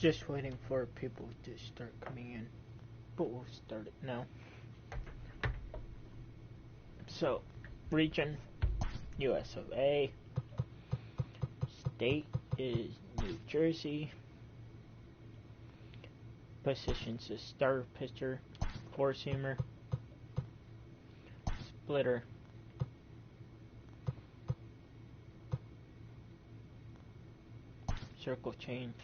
Just waiting for people to start coming in, but we'll start it now. So, region, US of A. State is New Jersey. Position's a starter pitcher, four-seamer, splitter, circle change,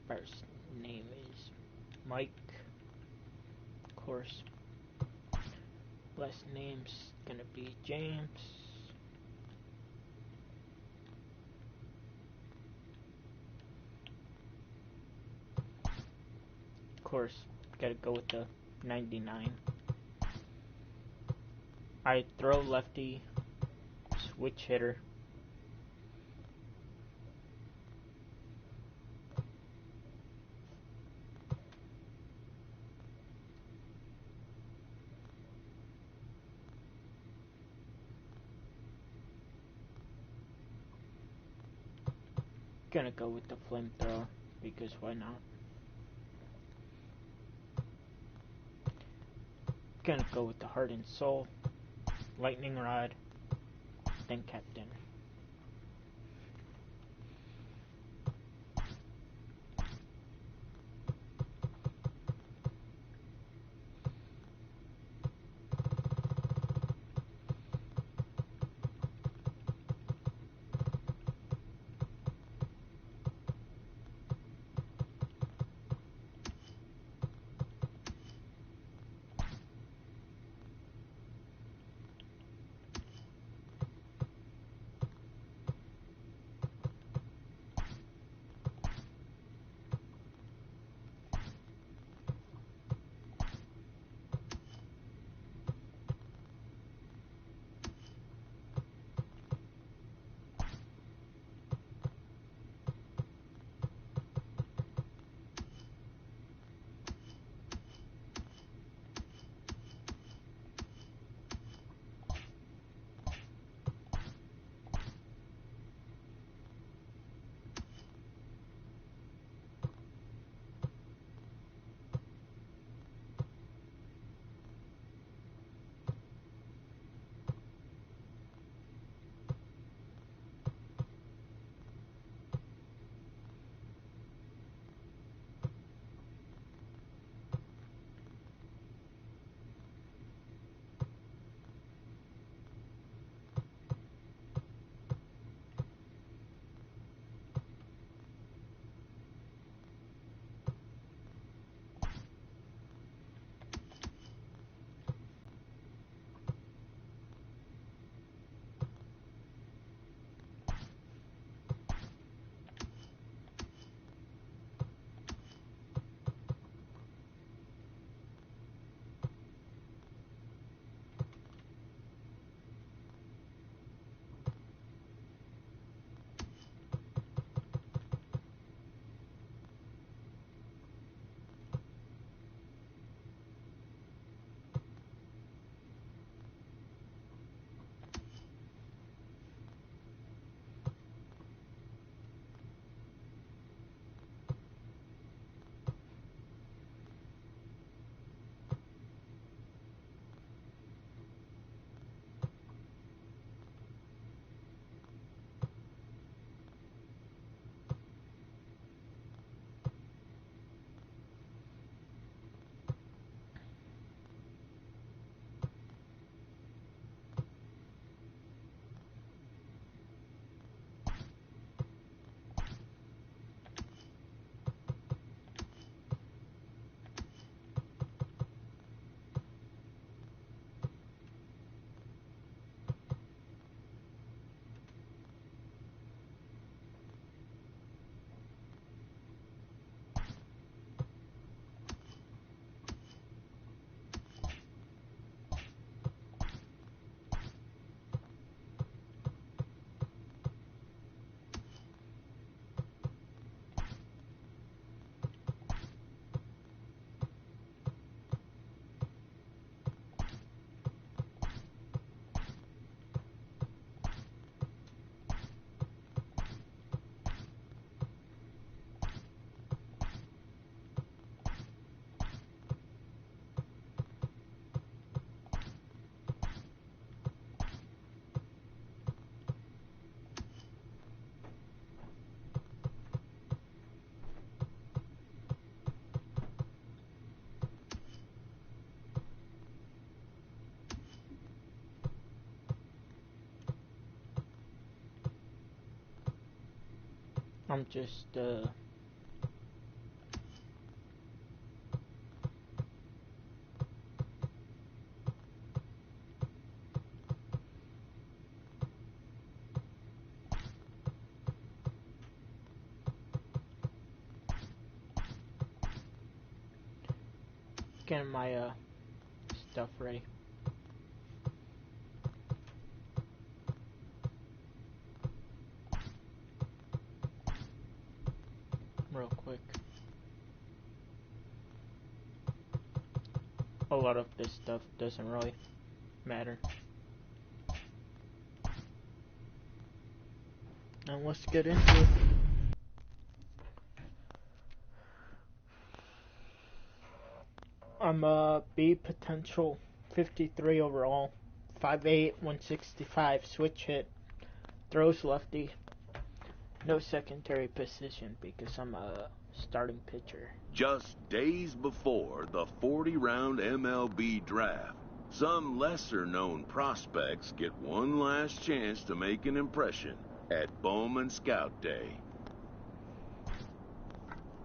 first name is Mike, of course, last name's gonna be James, of course, gotta go with the 99. I throw lefty, switch hitter. Gonna go with the flamethrower because why not? Gonna go with the heart and soul, lightning rod, then captain. I'm just getting my stuff ready. Real quick. A lot of this stuff doesn't really matter. And let's get into it. I'm B potential 53 overall, 5'8", 165, switch hit, throws lefty. No secondary position because I'm a starting pitcher. Just days before the 40-round MLB draft, some lesser-known prospects get one last chance to make an impression at Bowman Scout Day.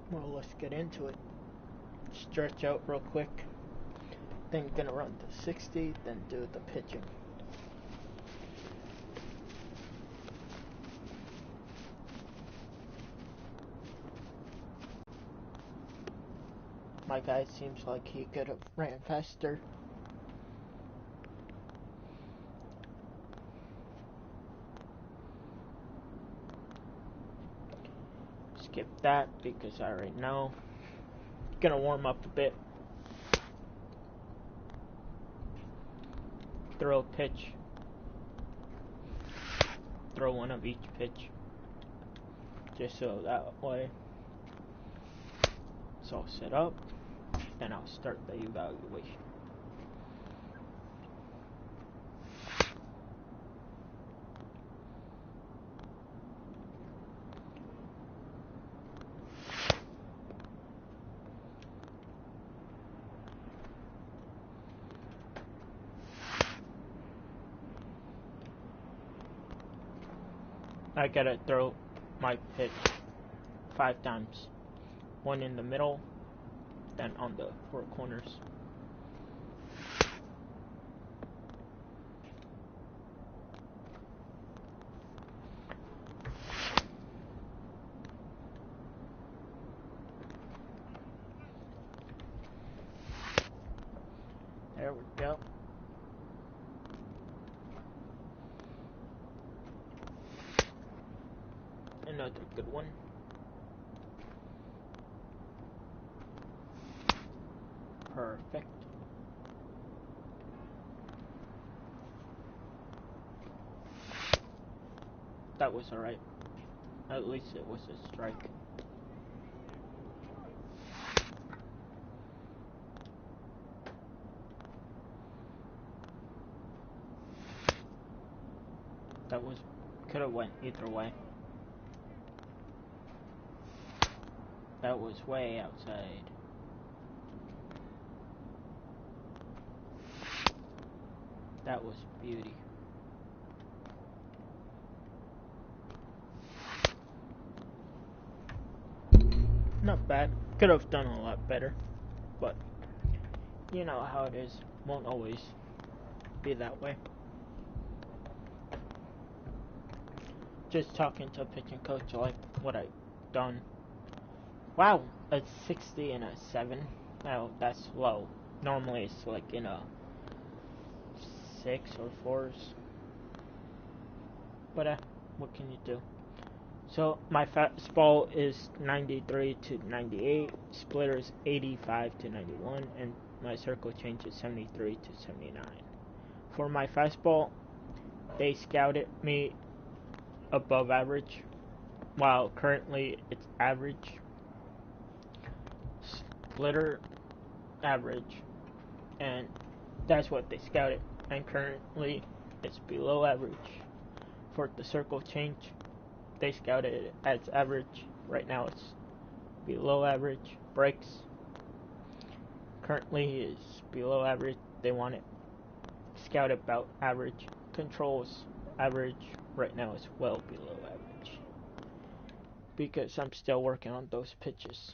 Well, let's get into it. Stretch out real quick. Then gonna run to 60, then do the pitching. My guy seems like he could have ran faster. Skip that because I already know. Gonna warm up a bit. Throw a pitch. Throw one of each pitch. Just so that way it's all set up. Then I'll start the evaluation. I gotta throw my pitch 5 times. One in the middle, then on the 4 corners. There we go. Another good one. Perfect. That was alright. At least it was a strike. That was, could have went either way. That was way outside. That was beauty. Not bad. Could have done a lot better. But, you know how it is. Won't always be that way. Just talking to a pitching coach like what I've done. Wow, a 60 and a 7. Now that's low. Normally it's like in a 6 or 4s. But what can you do? So my fastball is 93 to 98, splitter is 85 to 91, and my circle change is 73 to 79. For my fastball, they scouted me above average, while currently it's average. Splitter, average, and that's what they scouted, and currently it's below average. For the circle change, they scouted it as average. Right now it's below average. Breaks currently is below average. They want it scouted about average. Controls average. Right now it's well below average. because I'm still working on those pitches.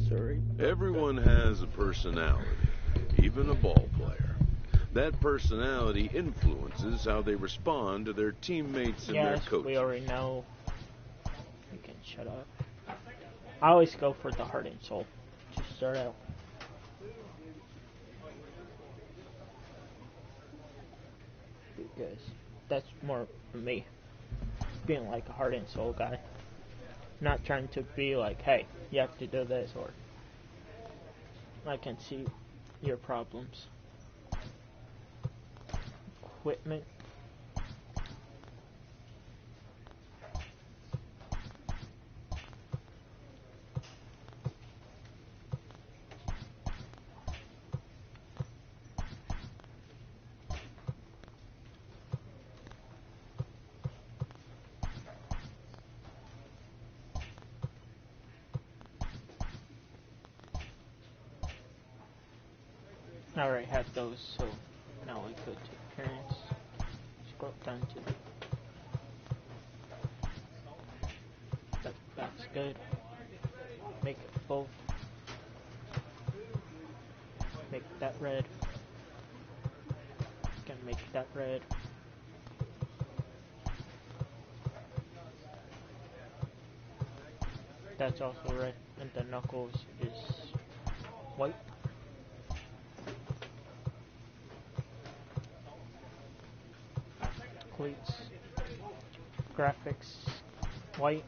Sorry. Everyone has a personality, even a ball player. That personality influences how they respond to their teammates and their coaches. We already know. You can shut up. I always go for the heart and soul to start out. Because that's more me. Being like a heart and soul guy. Not trying to be like, hey, you have to do this, or I can see your problems. Equipment. I already had those, so now I go to appearance. Scroll down to that's good. Make it full. Make that red. Gonna make that red. That's also red, and the knuckles is white. Cleats, graphics, white,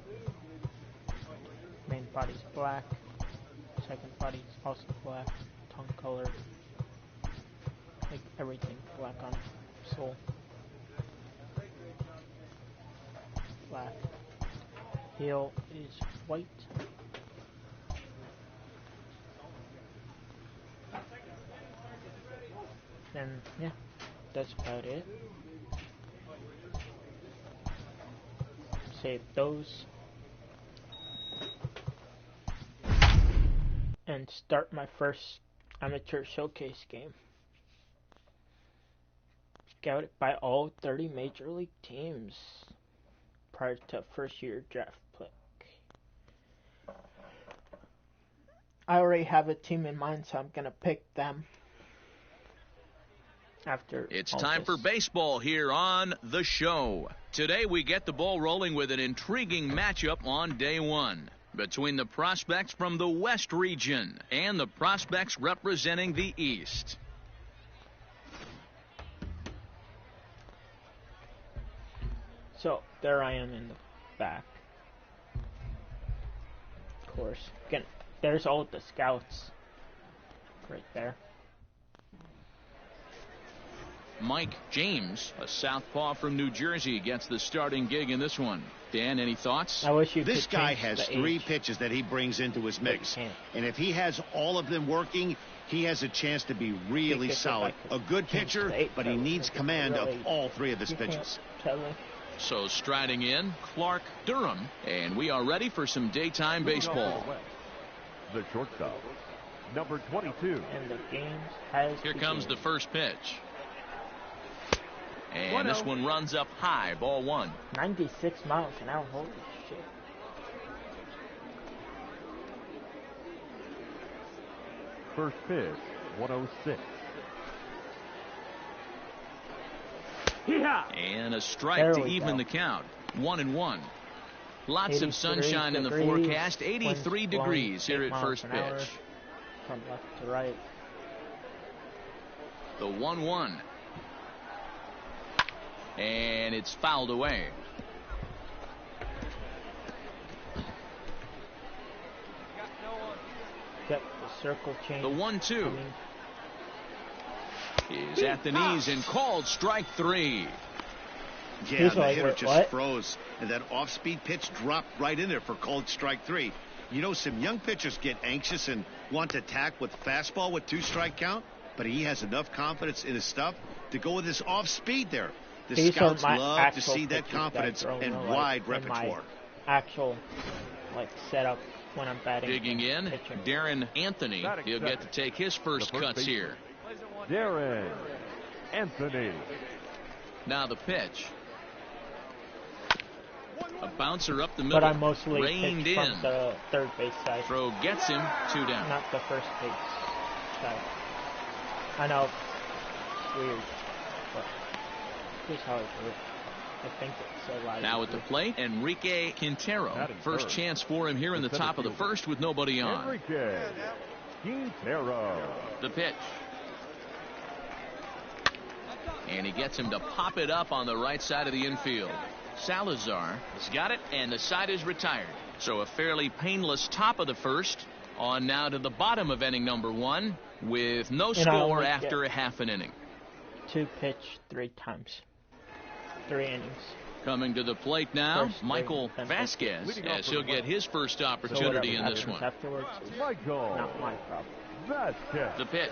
main body's black, second body's also black, tongue color, like everything black on sole, black, heel is white, and yeah, that's about it. Save those and start my first amateur showcase game. Scouted by all 30 major league teams prior to first year draft pick. I already have a team in mind, so I'm gonna pick them after. It's time for baseball here on the show. Today we get the ball rolling with an intriguing matchup on day one between the prospects from the West region and the prospects representing the East. So there I am in the back. Of course. Again, there's all the scouts right there. Mike James, a southpaw from New Jersey, gets the starting gig in this one. Dan, any thoughts? I wish you This could guy change has the 3 age. pitches that he brings into his mix. can't. And if he has all of them working, he has a chance to be really Because if solid. I A could good change pitcher, the age, but he I would needs make it command of really- all 3 of his You can't pitches. tell me. So striding in, Clark Durham, and we are ready for some daytime baseball. The shortstop, number 22. And the game has Here comes the begun. first pitch. And this one runs up high, ball 1. 96 miles an hour. Holy shit. First pitch, 106. And a strike There to we even go. the count. 1-1. Lots of 83 sunshine in the degrees, forecast. 83 winds blowing degrees here 8 at miles first an hour pitch. From left to right. The 1-1. And it's fouled away. Yep, the circle change. The 1-2 coming. is at the knees and called strike 3. Yeah, He's the like, hitter "Wait, just what?" froze. And that off-speed pitch dropped right in there for called strike 3. You know, some young pitchers get anxious and want to attack with fastball with 2-strike count, but he has enough confidence in his stuff to go with his off-speed there. The These are scouts my love to actual see that pitches confidence I throw, and like, wide in my repertoire. actual, like, setup when I'm batting. Digging in, pitching. Darren Anthony. He'll get to take his first cuts here. Darren Anthony. Now the pitch. A bouncer up the But middle. I mostly Reined pitch in. from the third base side. Throw gets him. 2 down. Not the first base side. I know it's weird, but here's how I do it. I think it's a lot. Now at the plate, Enrique Quintero. Batting First third. chance for him here in the top of the first with nobody on. Enrique Quintero. The pitch. And he gets him to pop it up on the right side of the infield. Salazar has got it, and the side is retired. So a fairly painless top of the first. On now to the bottom of inning number 1 with no score after a half an inning. 2 pitch 3 times. 3 innings. Coming to the plate now, First, Michael then Vasquez, as he'll get his first opportunity in this one. Afterwards, Michael not my problem. Vasquez. The pitch.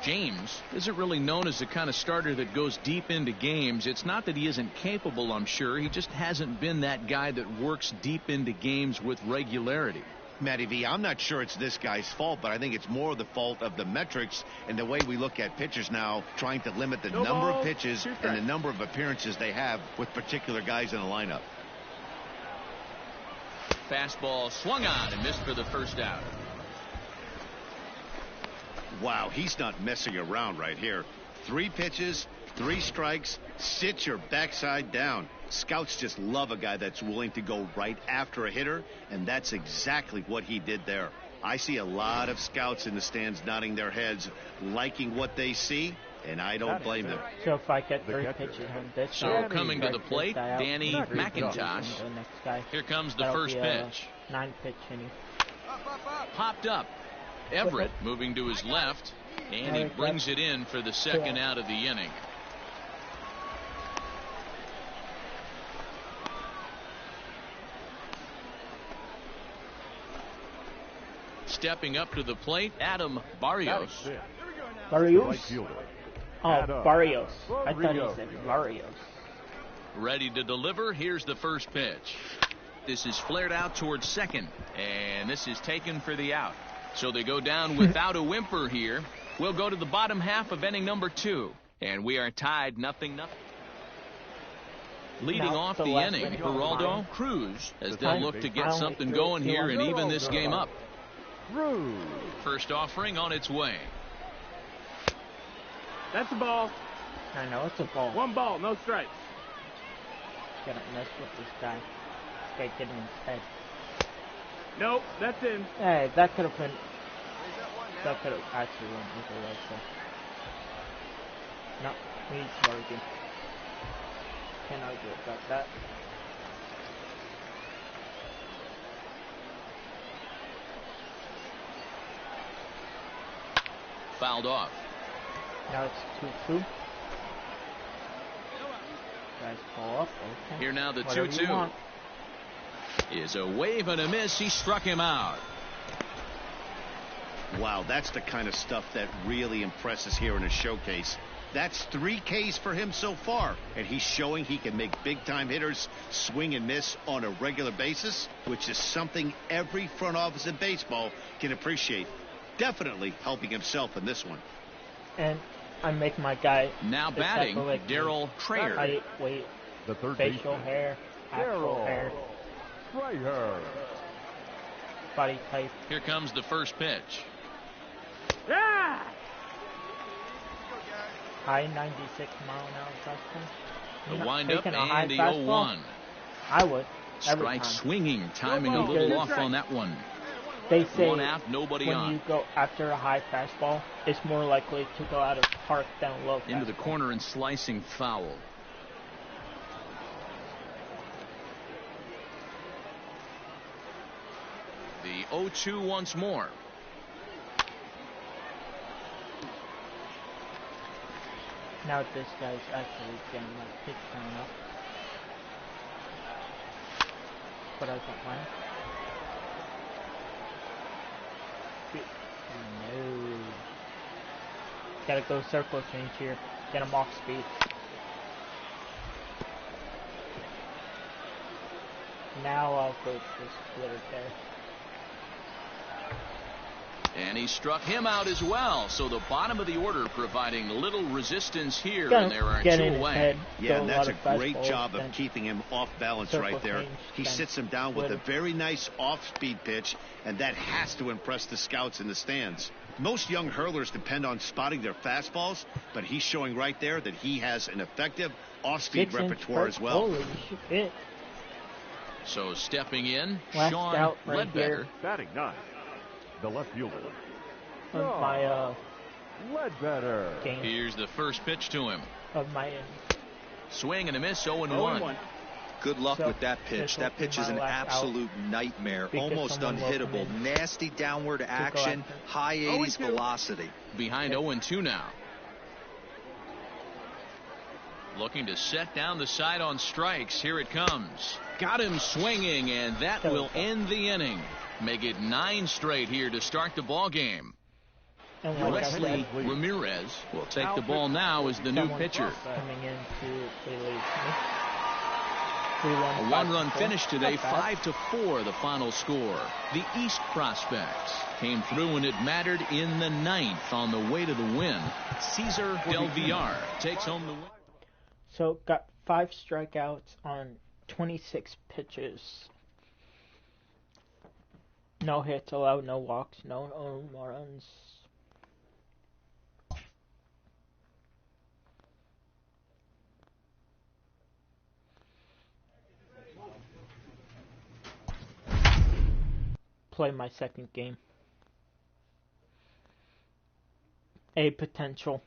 James isn't really known as the kind of starter that goes deep into games. It's not that he isn't capable, I'm sure. He just hasn't been that guy that works deep into games with regularity. Matty V, I'm not sure it's this guy's fault, but I think it's more the fault of the metrics and the way we look at pitchers now, trying to limit the number of pitches and the number of appearances they have with particular guys in the lineup. Fastball swung on and missed for the first out. Wow, he's not messing around right here. 3 pitches, 3 strikes, sit your backside down. Scouts just love a guy that's willing to go right after a hitter, and that's exactly what he did there. I see a lot of scouts in the stands nodding their heads, liking what they see, and I don't blame them. So if I get 3 pitches on this So guy, coming to the plate, this guy out, Danny and McIntosh. the next guy, Here comes the that'll first be a pitch. 9 pitch inning. Popped up. Everett moving to his left, and he brings it in for the second out of the inning. Stepping up to the plate, Adam Barrios. Barrios? Fielder. Oh, Adam Barrios. I thought Barrios. he said Barrios. Ready to deliver. Here's the first pitch. This is flared out towards second, and this is taken for the out. So they go down without a whimper here. We'll go to the bottom half of inning number 2, and we are tied 0-0. Leading Now, off the the last inning, inning. Geraldo Cruz, as they'll look to get Finally something threw going it to here him. and even this game up. Cruz. First offering on its way. That's a ball. I know it's a ball. 1 ball, no strikes. Gotta mess with this guy. This guy getting his head. Nope, that's in. Hey, that could have been. That could have actually went either way. So. No, he's bargain. Can't argue about that. Fouled off. Now it's 2-2. Guys pull up. Okay. Here now the Whatever you 2-2. want. Is a wave and a miss. He struck him out. Wow, that's the kind of stuff that really impresses here in a showcase. That's 3 Ks for him so far, and he's showing he can make big-time hitters swing and miss on a regular basis, which is something every front office in baseball can appreciate. Definitely helping himself in this one. And I make my guy. Now this batting, type of, like, Darryl Trayer. height, weight, The third facial baseman. hair, actual Darryl hair, Trayer. body type. Here comes the first pitch. Yeah! High 96 mile an hour fastball. The You're not windup taking a high and the fastball? 0-1. I would. Every Strike time. swinging, timing a little off on that one. They say 1 out, nobody when on. you go after a high fastball, it's more likely to go out of park than low Into the fastball. corner and slicing foul. The 0-2 once more. Now this guy's actually getting my pitch down up. But I don't mind. No. Gotta go circle change here. Get him off speed. now I'll go to the splitter there. And he struck him out as well. So the bottom of the order providing little resistance here, Got and there are get two in his away. head, Yeah, throw and a that's lot a of great fastballs, job of then keeping him off balance circle right there. change, He then sits him down with a splitter. very nice off-speed pitch, and that has to impress the scouts in the stands. Most young hurlers depend on spotting their fastballs, but he's showing right there that he has an effective off-speed 6-inch repertoire as well. Holy shit. So stepping in, Last Sean out right Ledbetter. here. Batting ninth, the left fielder. Of my Ledbetter. game. Here's the first pitch to him. Of my Swing and a miss, 0-1. 0-1. Good luck So, with that pitch. this That will be pitch is my an last absolute nightmare. because Almost someone will come unhittable. in Nasty downward action. after. High 80s 0-2. velocity. Behind 0-2 now. Looking to set down the side on strikes. Here it comes. Got him swinging, and that will end the inning. Make it 9 straight here to start the ball game. And like I Wesley said, Ramirez will take the ball now as the new someone pitcher. coming in to relieve me. A 1-run finish today, Not bad. 5-4 the final score. The East Prospects came through when it mattered in the 9th on the way to the win. Cesar Del Villar takes home the win. So got 5 strikeouts on 26 pitches. No hits allowed, no walks, no home runs. Play my second game. A potential.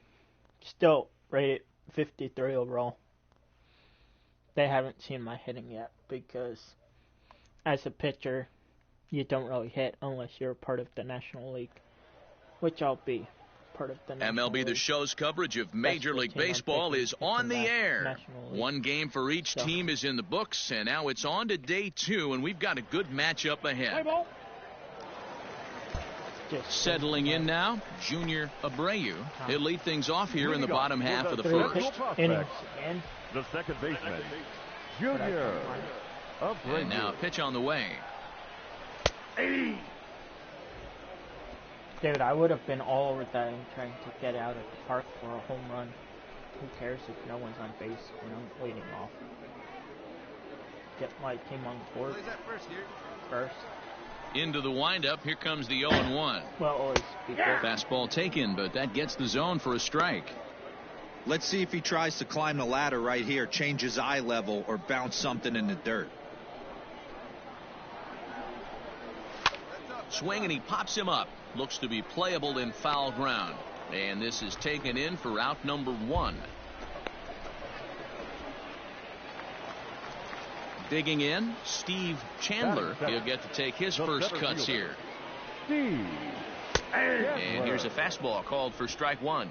Still rated 53 overall. They haven't seen my hitting yet because as a pitcher, you don't really hit unless you're a part of the National League, which I'll be part of the National MLB League. The Show's coverage of Major the League team I'm Baseball picking is to on come the back, air. National League. 1 game for each So. team is in the books, and now it's on to day 2, and we've got a good matchup ahead. Just Settling in now, Junior Abreu. He'll lead things off here in the bottom half of the 3 first. innings again. The second baseman, Junior Abreu. And now pitch on the way. Dude, I would have been all over that and trying to get out of the park for a home run. Who cares if no one's on base when I'm leading off? Get my team on the board first. Into the windup, here comes the 0-1. Well, always be good. Fastball taken, but that gets the zone for a strike. Let's see if he tries to climb the ladder right here, change his eye level, or bounce something in the dirt. Swing, and he pops him up. Looks to be playable in foul ground. And this is taken in for out number 1. Digging in, Steve Chandler. He'll get to take his first cuts here. Steve. And here's a fastball called for strike 1.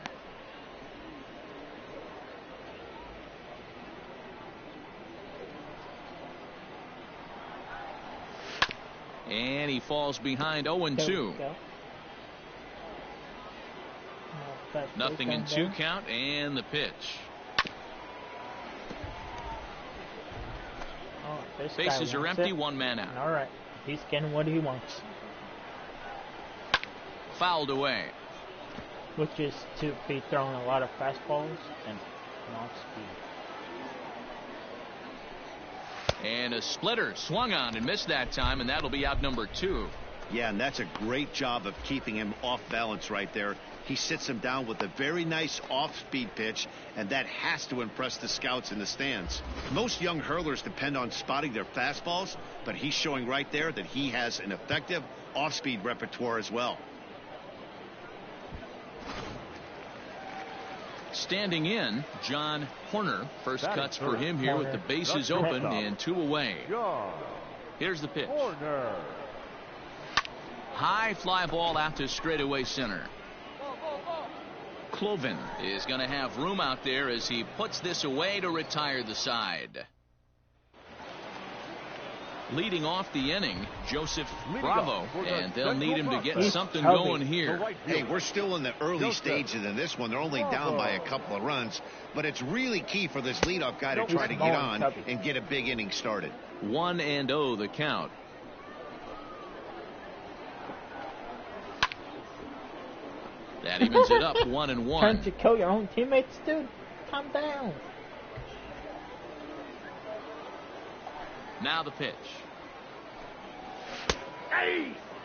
And he falls behind 0-2. There we go. Nothing in 2 count, and the pitch. Oh, this guy Bases are wants empty, it. 1 man out. All right, he's getting what he wants, Fouled away. which is to be throwing a lot of fastballs and off speed. And a splitter swung on and missed that time, and that'll be out number 2. Yeah, and that's a great job of keeping him off balance right there. He sits him down with a very nice off-speed pitch, and that has to impress the scouts in the stands. Most young hurlers depend on spotting their fastballs, but he's showing right there that he has an effective off-speed repertoire as well. Standing in, John Horner. First That is cuts for him here with the bases Horner. open and 2 away. John Here's the pitch. Horner. High fly ball out to straightaway center. Cloven is going to have room out there as he puts this away to retire the side. Leading off the inning, Joseph Bravo, and they'll need him to get something going here. Hey, we're still in the early stages of this one. They're only down by a couple of runs, but it's really key for this leadoff guy to try to get on and get a big inning started. 1-0 the count. That evens it up 1-1. Trying to kill your own teammates, dude. Calm down. Now the pitch.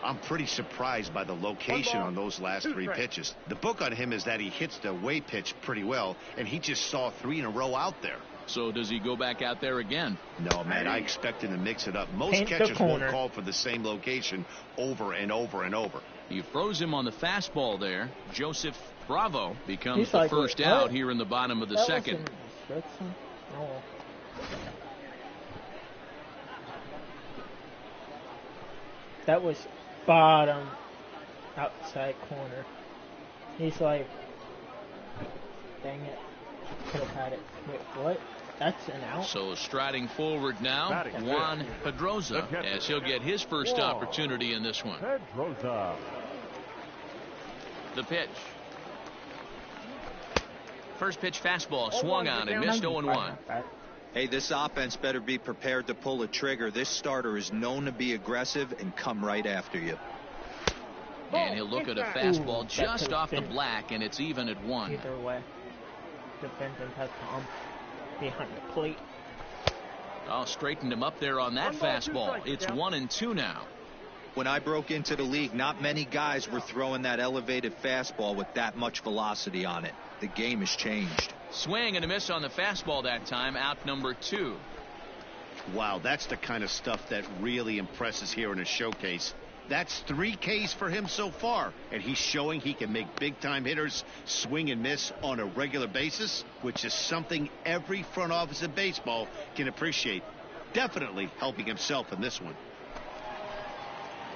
I'm pretty surprised by the location on those last 3 pitches. The book on him is that he hits the away pitch pretty well, and he just saw 3 in a row out there. So does he go back out there again? No, man, I expect him to mix it up. Most Paint the catchers won't corner. call for the same location over and over and over. He froze him on the fastball there. Joseph Bravo becomes He's the like, first what? out here in the bottom of the That second. wasn't Strickson? No. That was bottom outside corner. He's like, dang it. Could have had it. Wait, what? That's an out? So striding forward now, Batting Juan fifth. Pedroza, The catcher. as he'll get his first Whoa. opportunity in this one. Pedroza. The pitch. First pitch fastball swung on and missed 0-1. Hey, this offense better be prepared to pull a trigger. This starter is known to be aggressive and come right after you. And he'll look at a fastball Ooh, that just could've off the been- black, and it's even at 1. Either way. Defendant has Tom behind the plate. Oh, straightened him up there on that fastball. It's 1-2 now. When I broke into the league, not many guys were throwing that elevated fastball with that much velocity on it. The game has changed. Swing and a miss on the fastball that time, out number 2. Wow, that's the kind of stuff that really impresses here in a showcase. That's 3 Ks for him so far, and he's showing he can make big-time hitters swing and miss on a regular basis, which is something every front office in baseball can appreciate. Definitely helping himself in this one.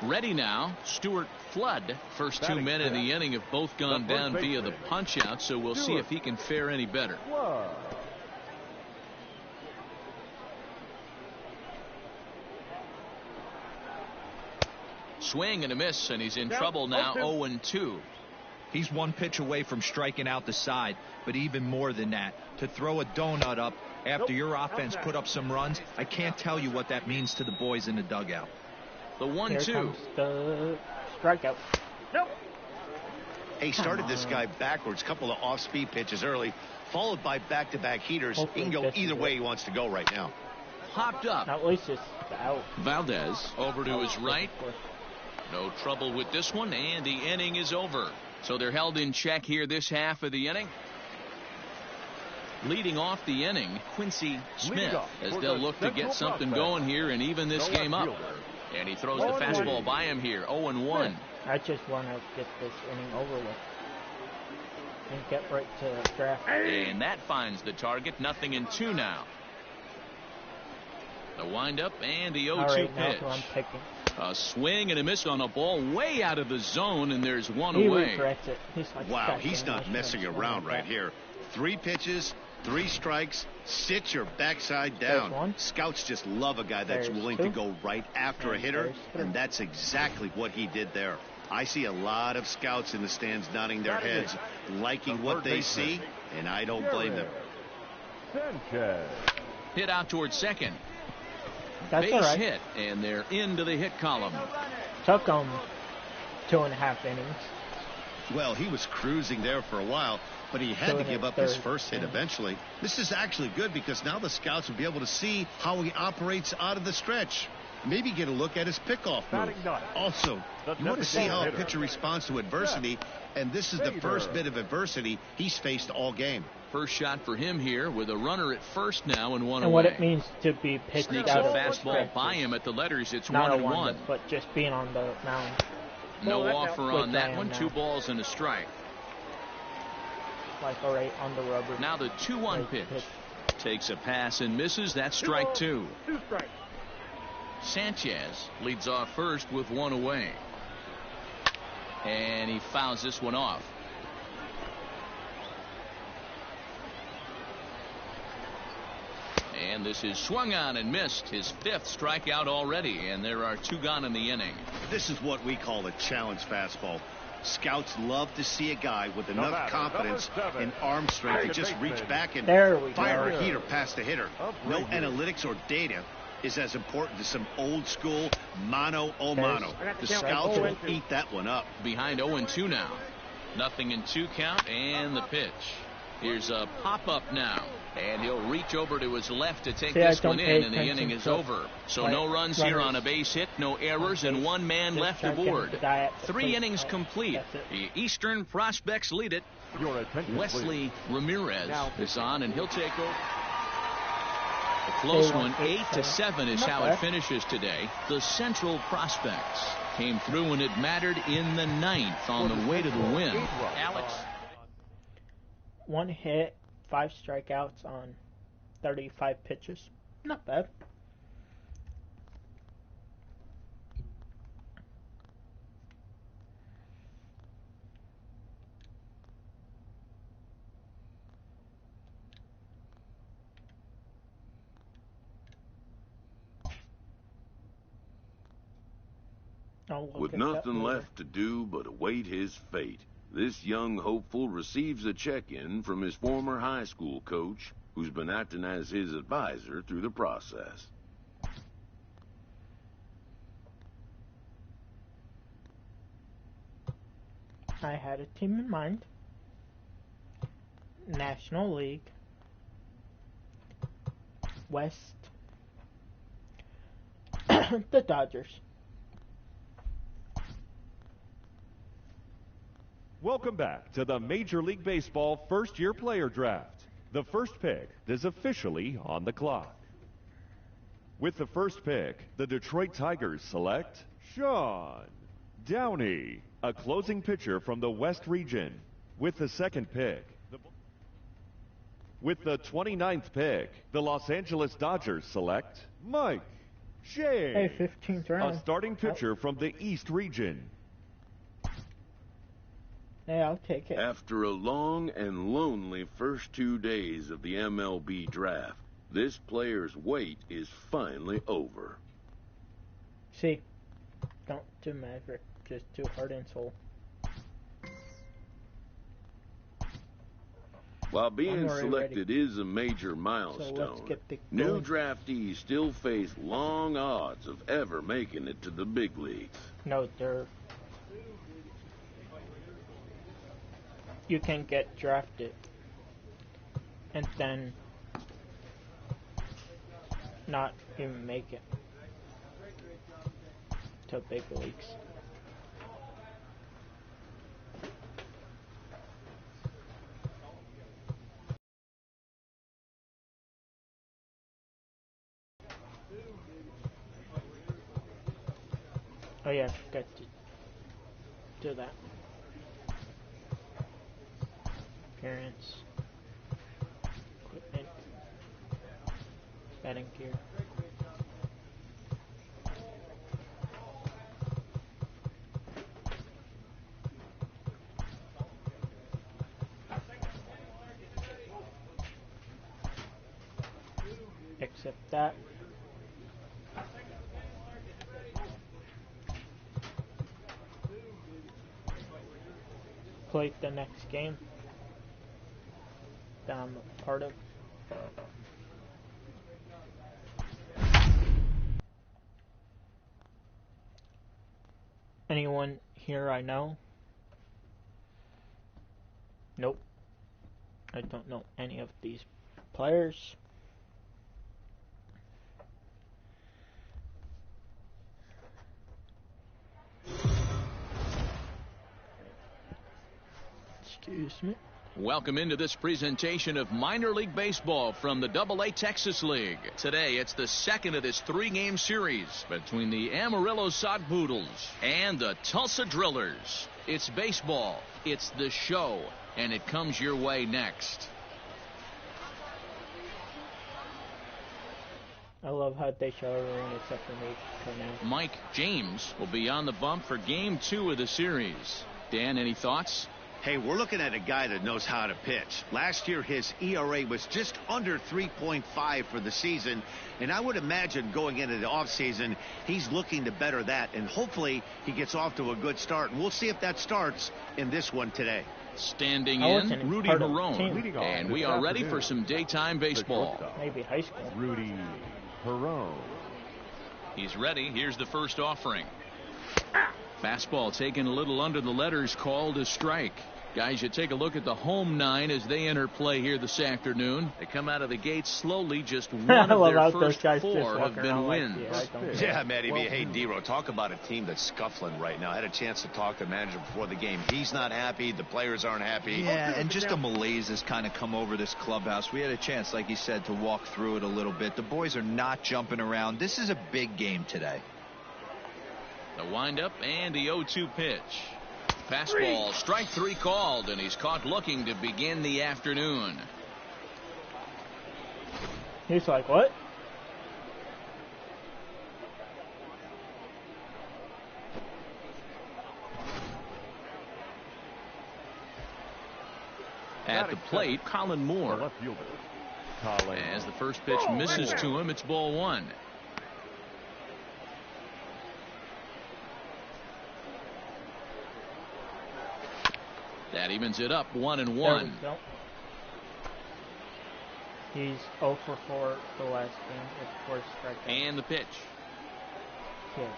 Ready now, Stuart Flood. First 2 men in the inning have both gone The down first via the baseman. punch-out, so we'll see if he can fare any better. Flood. Swing and a miss, and he's in trouble now, 0-2. He's 1 pitch away from striking out the side, but even more than that, to throw a donut up after your offense put up some runs, I can't tell you what that means to the boys in the dugout. The Here 1-2. comes the strikeout. Nope. He started this guy backwards, couple of off-speed pitches early, followed by back-to-back heaters. He can go Hopefully either this is way it. he wants to go right now. Hopped up. At least it's out. Valdez over to his right. No trouble with this one, and the inning is over. So they're held in check here this half of the inning. Leading off the inning, Quincy Smith, off as for they'll the look to get Central something prospect. going here and even this The game up. left fielder. And he throws the 1-1. fastball by him here, 0-1. I just want to get this inning over with and get right to the draft. And that finds the target, 0-2 now. The windup and the 0-2 All right, now pitch. who I'm picking. A swing and a miss on a ball way out of the zone, and there's one He away. regrets it. He's like, Wow, "God he's damn, I not should've messing swung around like right that." here. 3 pitches, 3 strikes, sit your backside There's down. one. Scouts just love a guy that's There's willing 2. to go right after a And hitter, there's 3. and that's exactly what he did there. I see a lot of scouts in the stands nodding their heads, liking what they see, and I don't blame them. Sanchez. Hit out towards second. That's Base all right. hit, and they're into the hit column. Took him 2.5 innings. Well, he was cruising there for a while, but he had to Doing give it up his third first hit inning. eventually. This is actually good because now the scouts will be able to see how he operates out of the stretch. Maybe get a look at his pickoff move. Batting ninth. Also, The you want to see how a hitter. pitcher responds to adversity, and this is the first bit of adversity he's faced all game. First shot for him here with a runner at first now and one And away. what it means to be pitched Sneaks out a of the fastball stretch by is him at the letters. It's not a 1-1. one, but just being on the mound. No Well, that's offer out. on Which that I am one. now. 2 balls and a strike. Like, all right, on the rubber. Now the 2-1 Right pitch. pitch. Takes a pass and misses. That's strike 2. 2 strikes. Sanchez leads off first with 1 away. And he fouls this one off. And this is swung on and missed. His 5th strikeout already, and there are 2 gone in the inning. This is what we call a challenge fastball. Scouts love to see a guy with enough batter, confidence number 7. and arm strength to Second just reach baseman. back and There we fire go. a heater past the hitter. Up No right here. analytics or data, is as important as some old school mano-a-mano. The scouts will eat that one up. Behind 0-2 now. 0-2 count, and the pitch. Here's a pop-up now. And he'll reach over to his left to take this one in, and the inning is over. So no runs here on a base hit, no errors, and one man left aboard. 3 innings complete. The Eastern Prospects lead it. Wesley Ramirez is on, and he'll take over. A close one, 8-7 is how it finishes today. The Central Prospects came through when it mattered in the 9th on the way to the win. Alex. 1 hit, 5 strikeouts on 35 pitches. Not bad. With nothing left to do but await his fate, this young hopeful receives a check-in from his former high school coach, who's been acting as his advisor through the process. I had a team in mind. National League. West. The Dodgers. Welcome back to the Major League Baseball first-year player draft. The first pick is officially on the clock. With the first pick, the Detroit Tigers select Sean Downey, a closing pitcher from the West region. With the second pick, with the 29th pick, the Los Angeles Dodgers select Mike Shea, Hey, 15th round. a starting pitcher from the East region. Hey, I'll take it. After a long and lonely first 2 days of the MLB draft, this player's wait is finally over. See, don't do Maverick, just do Heart and Soul. While being selected is a major So milestone, let's get the new draftees still face long odds of ever making it to the big leagues. No, you can get drafted and then not even make it to big leagues. Oh yeah, I forgot to do that. Appearance, equipment, batting gear. Accept that. Play the next game that I'm a part of. Anyone here I know? Nope. I don't know any of these players. Excuse me. Welcome into this presentation of minor league baseball from the AA Texas League. Today, it's the second of this 3-game series between the Amarillo Sod Poodles and the Tulsa Drillers. It's baseball, it's the show, and it comes your way next. I love how they show everyone except for me for now. Mike James will be on the bump for Game 2 of the series. Dan, any thoughts? Hey, we're looking at a guy that knows how to pitch. Last year, his ERA was just under 3.5 for the season, and I would imagine going into the offseason, he's looking to better that, and hopefully he gets off to a good start. And we'll see if that starts in this one today. Standing in, Rudy Perone, and we are ready for some daytime baseball. Maybe high school. Rudy Perone. He's ready. Here's the first offering. Fastball taken a little under the letters, called a strike. Guys, you take a look at the home nine as they enter play here this afternoon. They come out of the gate slowly. Just one of their first four have been wins. Yeah, Matty. Hey, D-Row, talk about a team that's scuffling right now. I had a chance to talk to the manager before the game. He's not happy. The players aren't happy. Yeah, and just a malaise has kind of come over this clubhouse. We had a chance, like you said, to walk through it a little bit. The boys are not jumping around. This is a big game today. The windup and the 0-2 pitch. Fastball, strike three called, and he's caught looking to begin the afternoon. He's like, what? At the plate, Colin Moore. Left fielder. As the first pitch misses to him, it's ball one. That evens it up 1-1. He's 0 for 4 the last game with 4 strikeouts. And the pitch. Yeah.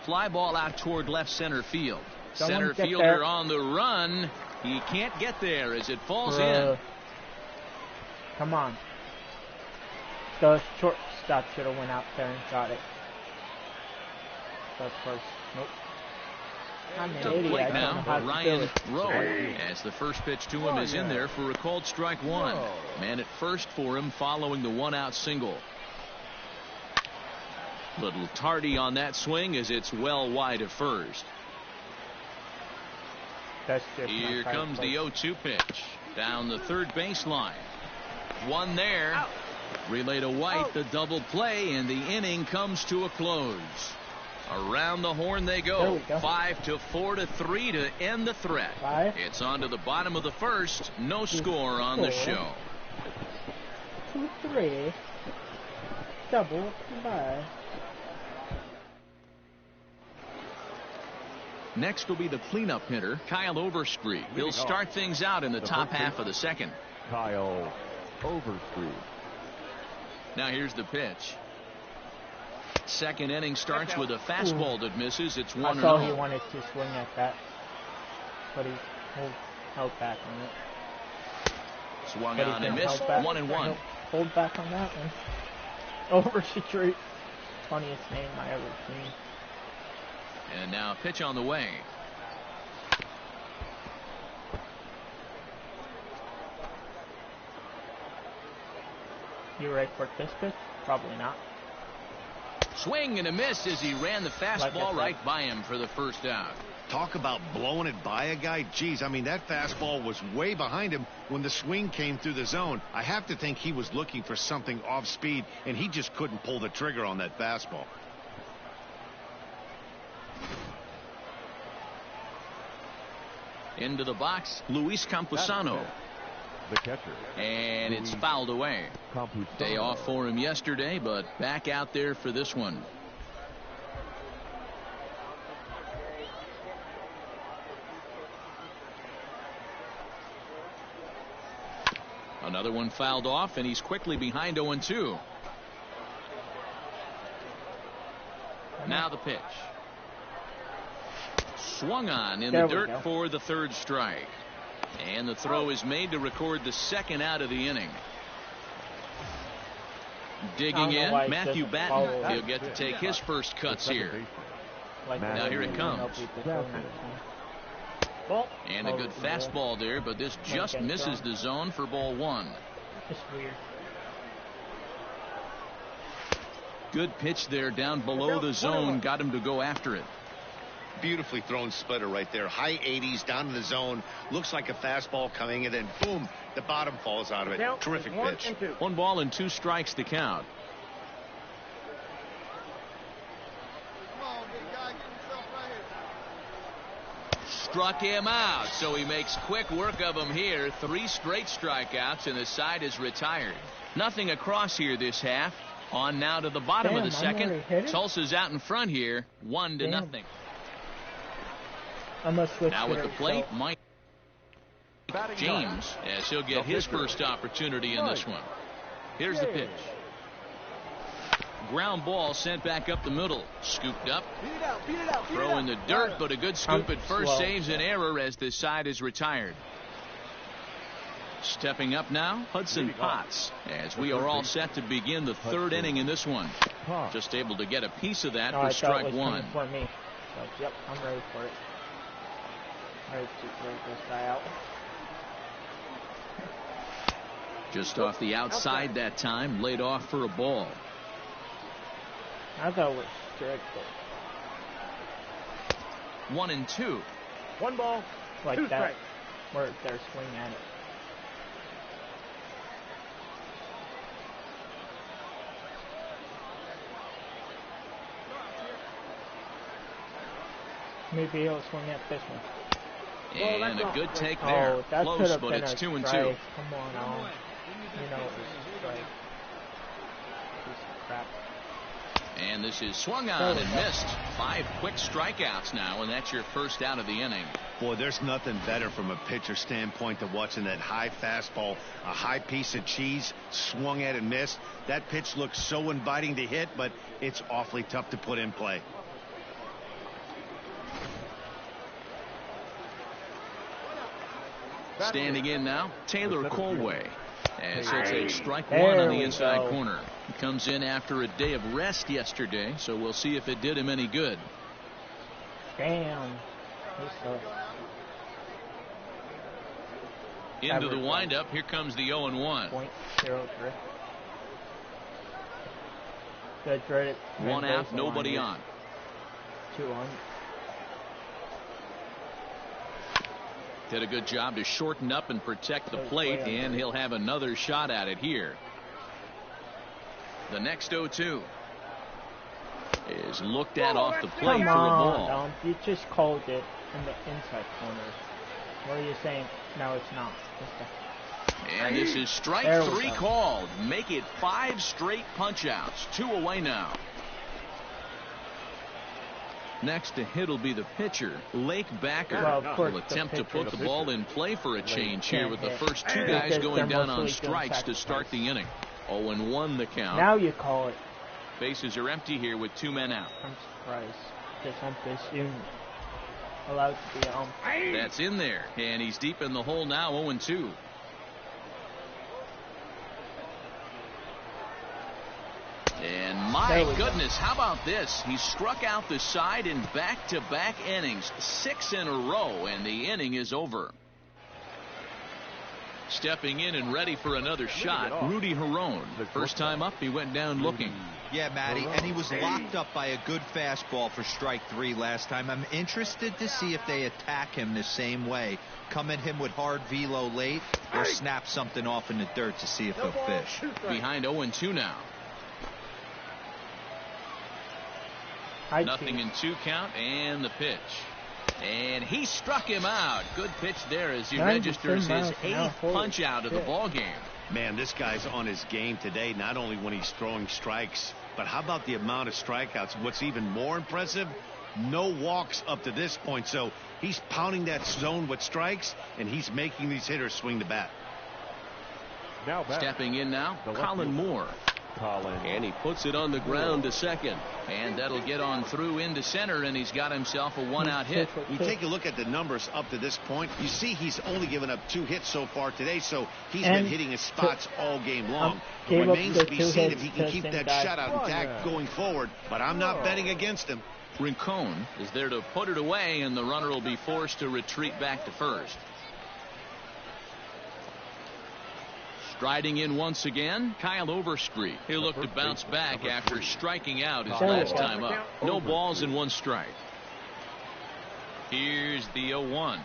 Fly ball out toward left center field. Someone Center get fielder there. on the run. He can't get there as it falls in. Come on. The shortstop should have went out there and got it. Of course. Nope. I'm an To the idiot. I plate don't know now, how to do Ryan it. Rowe. As the first pitch to him is in there for a called strike one. Man at first for him following the one-out single. Little tardy on that swing as it's well wide of first. That's just Here comes the 0-2 pitch. Down the third baseline. One there. Relay to White, the double play, and the inning comes to a close. Around the horn they go. 5-4 to 3 to end the threat. It's on to the bottom of the first. No score on the show. 2-3. Double. Bye. Next will be the cleanup hitter, Kyle Overstreet. He'll start things out in the top half of the second. Kyle Overstreet. Now here's the pitch. Second inning starts with a fastball that misses. It's 1-0. I saw he wanted to swing at that, but he held back on it. Swung on and missed. 1-1. Hold back on that one. Overstreet. Funniest name I ever seen. And now a pitch on the way. You ready for this pitch? Probably not. Swing and a miss as he ran the fastball right by him for the first out. Talk about blowing it by a guy. Geez, I mean, that fastball was way behind him when the swing came through the zone. I have to think he was looking for something off speed, and he just couldn't pull the trigger on that fastball. Into the box, Luis Campusano. The catcher. And it's fouled away. Day off for him yesterday, but back out there for this one. Another one fouled off, and he's quickly behind 0-2. Now the pitch. Swung on in the dirt for the third strike. And the throw is made to record the second out of the inning. Digging in, Matthew Batten. He'll get to take his first cuts here. Now here it comes. And a good fastball there, but this just misses the zone for ball one. It's weird. Good pitch there down below the zone. Got him to go after it. Beautifully thrown splitter right there. High 80s down to the zone. Looks like a fastball coming, and then boom, the bottom falls out of it. Terrific pitch. 1 ball and 2 strikes to count. Struck him out, so he makes quick work of him here. 3 straight strikeouts, and the side is retired. Nothing across here this half. On now to the bottom of the second. Tulsa's out in front here, 1-0. Now at the plate, Mike James, as he'll get his first opportunity in this one. Here's the pitch. Ground ball sent back up the middle. Scooped up. Throw in the dirt, but a good scoop at first saves an error as this side is retired. Stepping up now, Hudson Potts, as we are all set to begin the third inning in this one. Just able to get a piece of that for strike one. For me. But, yep, I'm ready for it. Ready to break this guy out. Just off the outside that time, laid off for a ball. I thought it was strict. 1-2. One ball. Like two that, strikes. where they're swinging at it. Maybe he'll swing at this one. And a good take there. Oh, that Close, have but been it's a 2-2. strike. Come on, you know it was a strike. Piece of crap. And this is swung on and missed. 5 quick strikeouts now, and that's your first out of the inning. Boy, there's nothing better from a pitcher standpoint than watching that high fastball, a high piece of cheese, swung at and missed. That pitch looks so inviting to hit, but it's awfully tough to put in play. Standing in now, Taylor Colway, as he'll take strike one on the inside corner. He comes in after a day of rest yesterday, so we'll see if it did him any good. Damn. Into the windup, here comes the 0-1. .03. Good dreaded. One out, nobody on. 2 on. Did a good job to shorten up and protect the plate, and he'll have another shot at it here. The next 0-2 is looked at off the plate for a ball. You just called it in the inside corner. What are you saying? No, it's not. And this is strike 3 called. Make it 5 straight punch-outs. 2 away now. Next to hit will be the pitcher, Lake Backer. Will attempt to put the ball in play for a change here with the first 2 guys going down on strikes to start the inning. 0-1 the count. Now you call it. Bases are empty here with 2 men out. I'm surprised. This ump is even allowed to be ump. That's in there, and he's deep in the hole now. 0-2. And my goodness, how about this? He struck out the side in back-to-back innings, 6 in a row, and the inning is over. Stepping in and ready for another shot, Rudy Herron. First time up, he went down looking. Yeah, Matty, and he was locked up by a good fastball for strike 3 last time. I'm interested to see if they attack him the same way. Come at him with hard velo late, or snap something off in the dirt to see if he'll fish. Behind 0-2 now. Nothing in 2 count, and the pitch. And he struck him out. Good pitch there as he registers his 8th punch out of the ball game. Man, this guy's on his game today, not only when he's throwing strikes, but how about the amount of strikeouts? What's even more impressive, no walks up to this point. So he's pounding that zone with strikes, and he's making these hitters swing the bat. Stepping in now, Colin Moore. And he puts it on the ground to second. And that'll get on through into center, and he's got himself a 1-out hit. You take a look at the numbers up to this point. You see he's only given up 2 hits so far today, so he's been hitting his spots all game long. It remains to be seen if he can keep that shutout intact going forward, but I'm not betting against him. Rincon is there to put it away, and the runner will be forced to retreat back to first. Striding in once again, Kyle Overstreet. He'll look to bounce back after striking out his last time up. No balls and 1 strike. Here's the 0-1.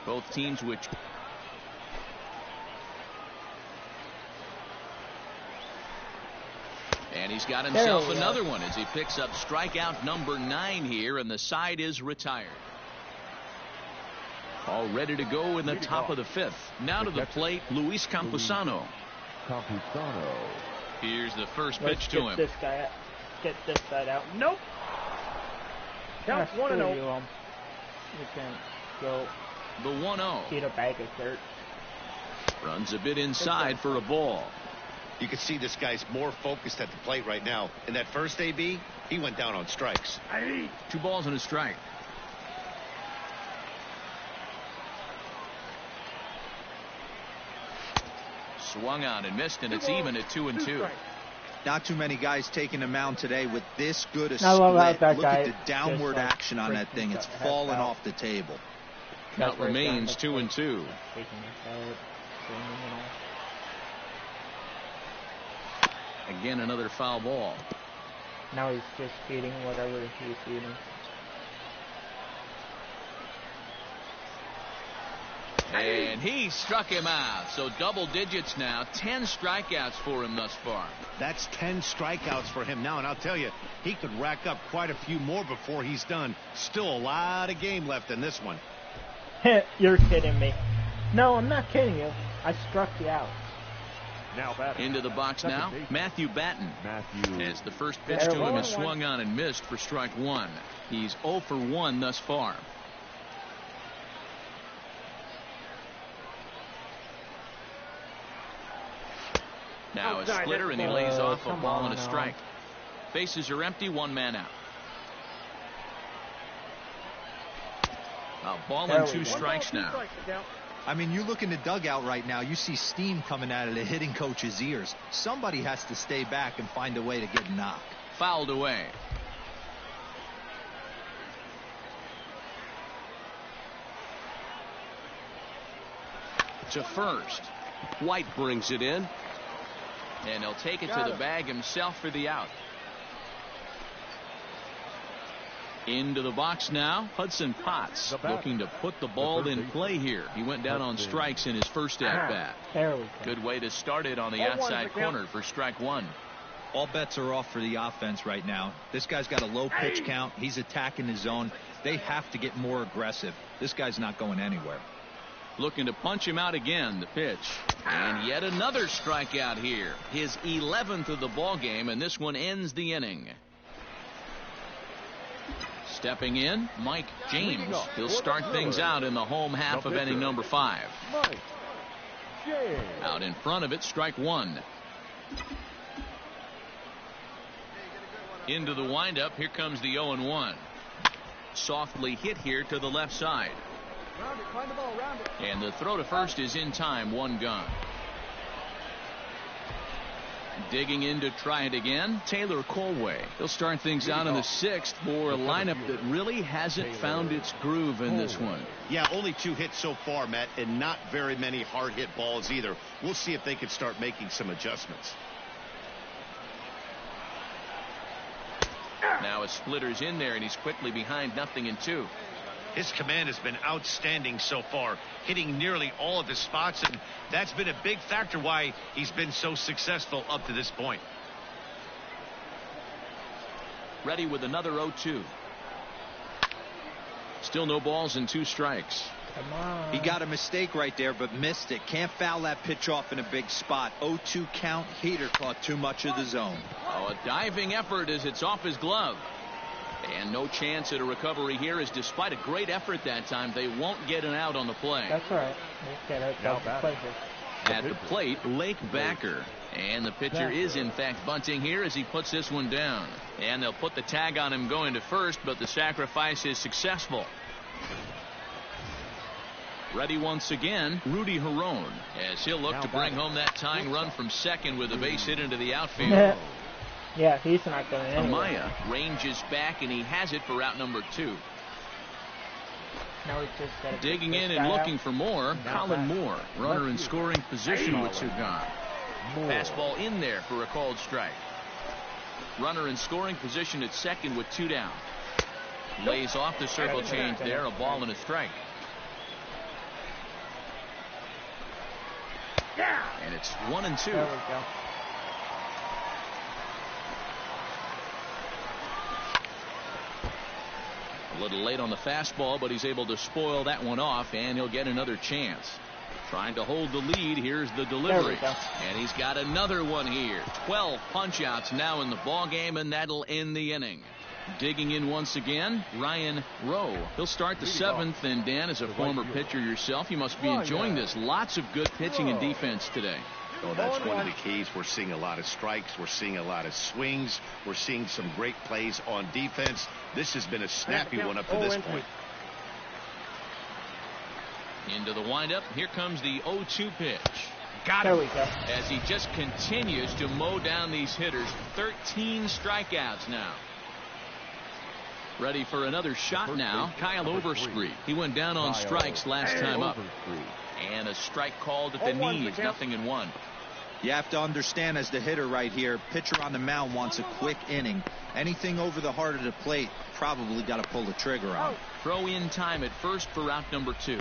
Both teams which... And he's got himself another one as he picks up strikeout number 9 here, and the side is retired. All ready to go in the top of the 5th. Now to the plate, Luis Campusano. Here's the first pitch to him. Get this side out. Nope. Count 1-0. You can go the 1-0. Get a bag of dirt. Runs a bit inside for a ball. You can see this guy's more focused at the plate right now. In that first AB, he went down on strikes. 2 balls and a strike. Swung on and missed, and it's even at 2-2. Not too many guys taking the mound today with this good a I love how split. that Look guy at the downward just, like, action on that thing. It's freaking falling out. off the table. Count Right remains down, 2-2. Shaking his head, screaming and all. Again, another foul ball. Now he's just eating whatever he's eating. And he struck him out. So double digits now. 10 strikeouts for him thus far. That's 10 strikeouts for him now, and I'll tell you, he could rack up quite a few more before he's done. Still a lot of game left in this one. You're kidding me. No, I'm not kidding you. I struck you out. Now batting. Into the box now, Matthew Batten. As the first pitch to him is swung on and missed for strike 1. He's 0 for 1 thus far. Now a splitter, and he lays off a ball and a strike. Bases are empty, 1 man out. A ball and 2 strikes now. I mean, you look in the dugout right now, you see steam coming out of the hitting coach's ears. Somebody has to stay back and find a way to get knocked. Fouled away. To first. White brings it in. And he'll take it to the bag himself for the out. Into the box now, Hudson Potts looking to put the ball in play here. He went down on strikes in his first at-bat. There we go. Good way to start it on the outside corner for strike 1. All bets are off for the offense right now. This guy's got a low pitch count. He's attacking his zone. They have to get more aggressive. This guy's not going anywhere. Looking to punch him out again, the pitch. And yet another strikeout here. His 11th of the ball game, and this one ends the inning. Stepping in, Mike James. He'll start things out in the home half of inning number 5. Out in front of it, strike 1. Into the windup, here comes the 0-1. Softly hit here to the left side. And the throw to first is in time, 1 gone. Digging in to try it again, Taylor Colway. He'll start things out in the 6th for a lineup that really hasn't found its groove in this one. Yeah, only 2 hits so far, Matt, and not very many hard hit balls either. We'll see if they can start making some adjustments. Now a splitter's in there, and he's quickly behind 0-2. His command has been outstanding so far, hitting nearly all of his spots, and that's been a big factor why he's been so successful up to this point. Ready with another 0-2. Still no balls and 2 strikes. Come on. He got a mistake right there, but missed it. Can't foul that pitch off in a big spot. 0-2 count. Hader caught too much of the zone. Oh, a diving effort as it's off his glove. And no chance at a recovery here, as despite a great effort that time, they won't get an out on the play. That's all right. We'll get it. That's a pleasure. At the plate, Lake Backer. And the pitcher is, in fact, bunting here as he puts this one down. And they'll put the tag on him going to first, but the sacrifice is successful. Ready once again, Rudy Herron, as he'll look to bring home that tying run from second with a base hit into the outfield. Yeah, he's not going anywhere. Amaya ranges back, and he has it for out number 2. Now he's just gotta Digging get in this and guy looking out. for more, Colin Moore, runner in scoring position with 2 gone. Fastball in there for a called strike. Runner in scoring position at second with 2 down. Lays off the circle change there, a ball and a strike. And it's 1-2. There we go. A little late on the fastball, but he's able to spoil that one off, and he'll get another chance. Trying to hold the lead. Here's the delivery. And he's got another one here. 12 punch-outs now in the ball game, and that'll end the inning. Digging in once again, Ryan Rowe. He'll start the seventh, and Dan, as a former pitcher yourself, you must be enjoying this. Lots of good pitching and defense today. Oh, that's one of the keys. We're seeing a lot of strikes. We're seeing a lot of swings. We're seeing some great plays on defense. This has been a snappy one up to this point. Into the windup. Here comes the 0-2 pitch. Got him. There we go. As he just continues to mow down these hitters. 13 strikeouts now. Ready for another shot now. Kyle Overstreet. He went down on strikes last time up. And a strike called at the knees. 0-1. You have to understand, as the hitter right here, pitcher on the mound wants a quick inning. Anything over the heart of the plate, probably got to pull the trigger on. Throw in time at first for out number 2.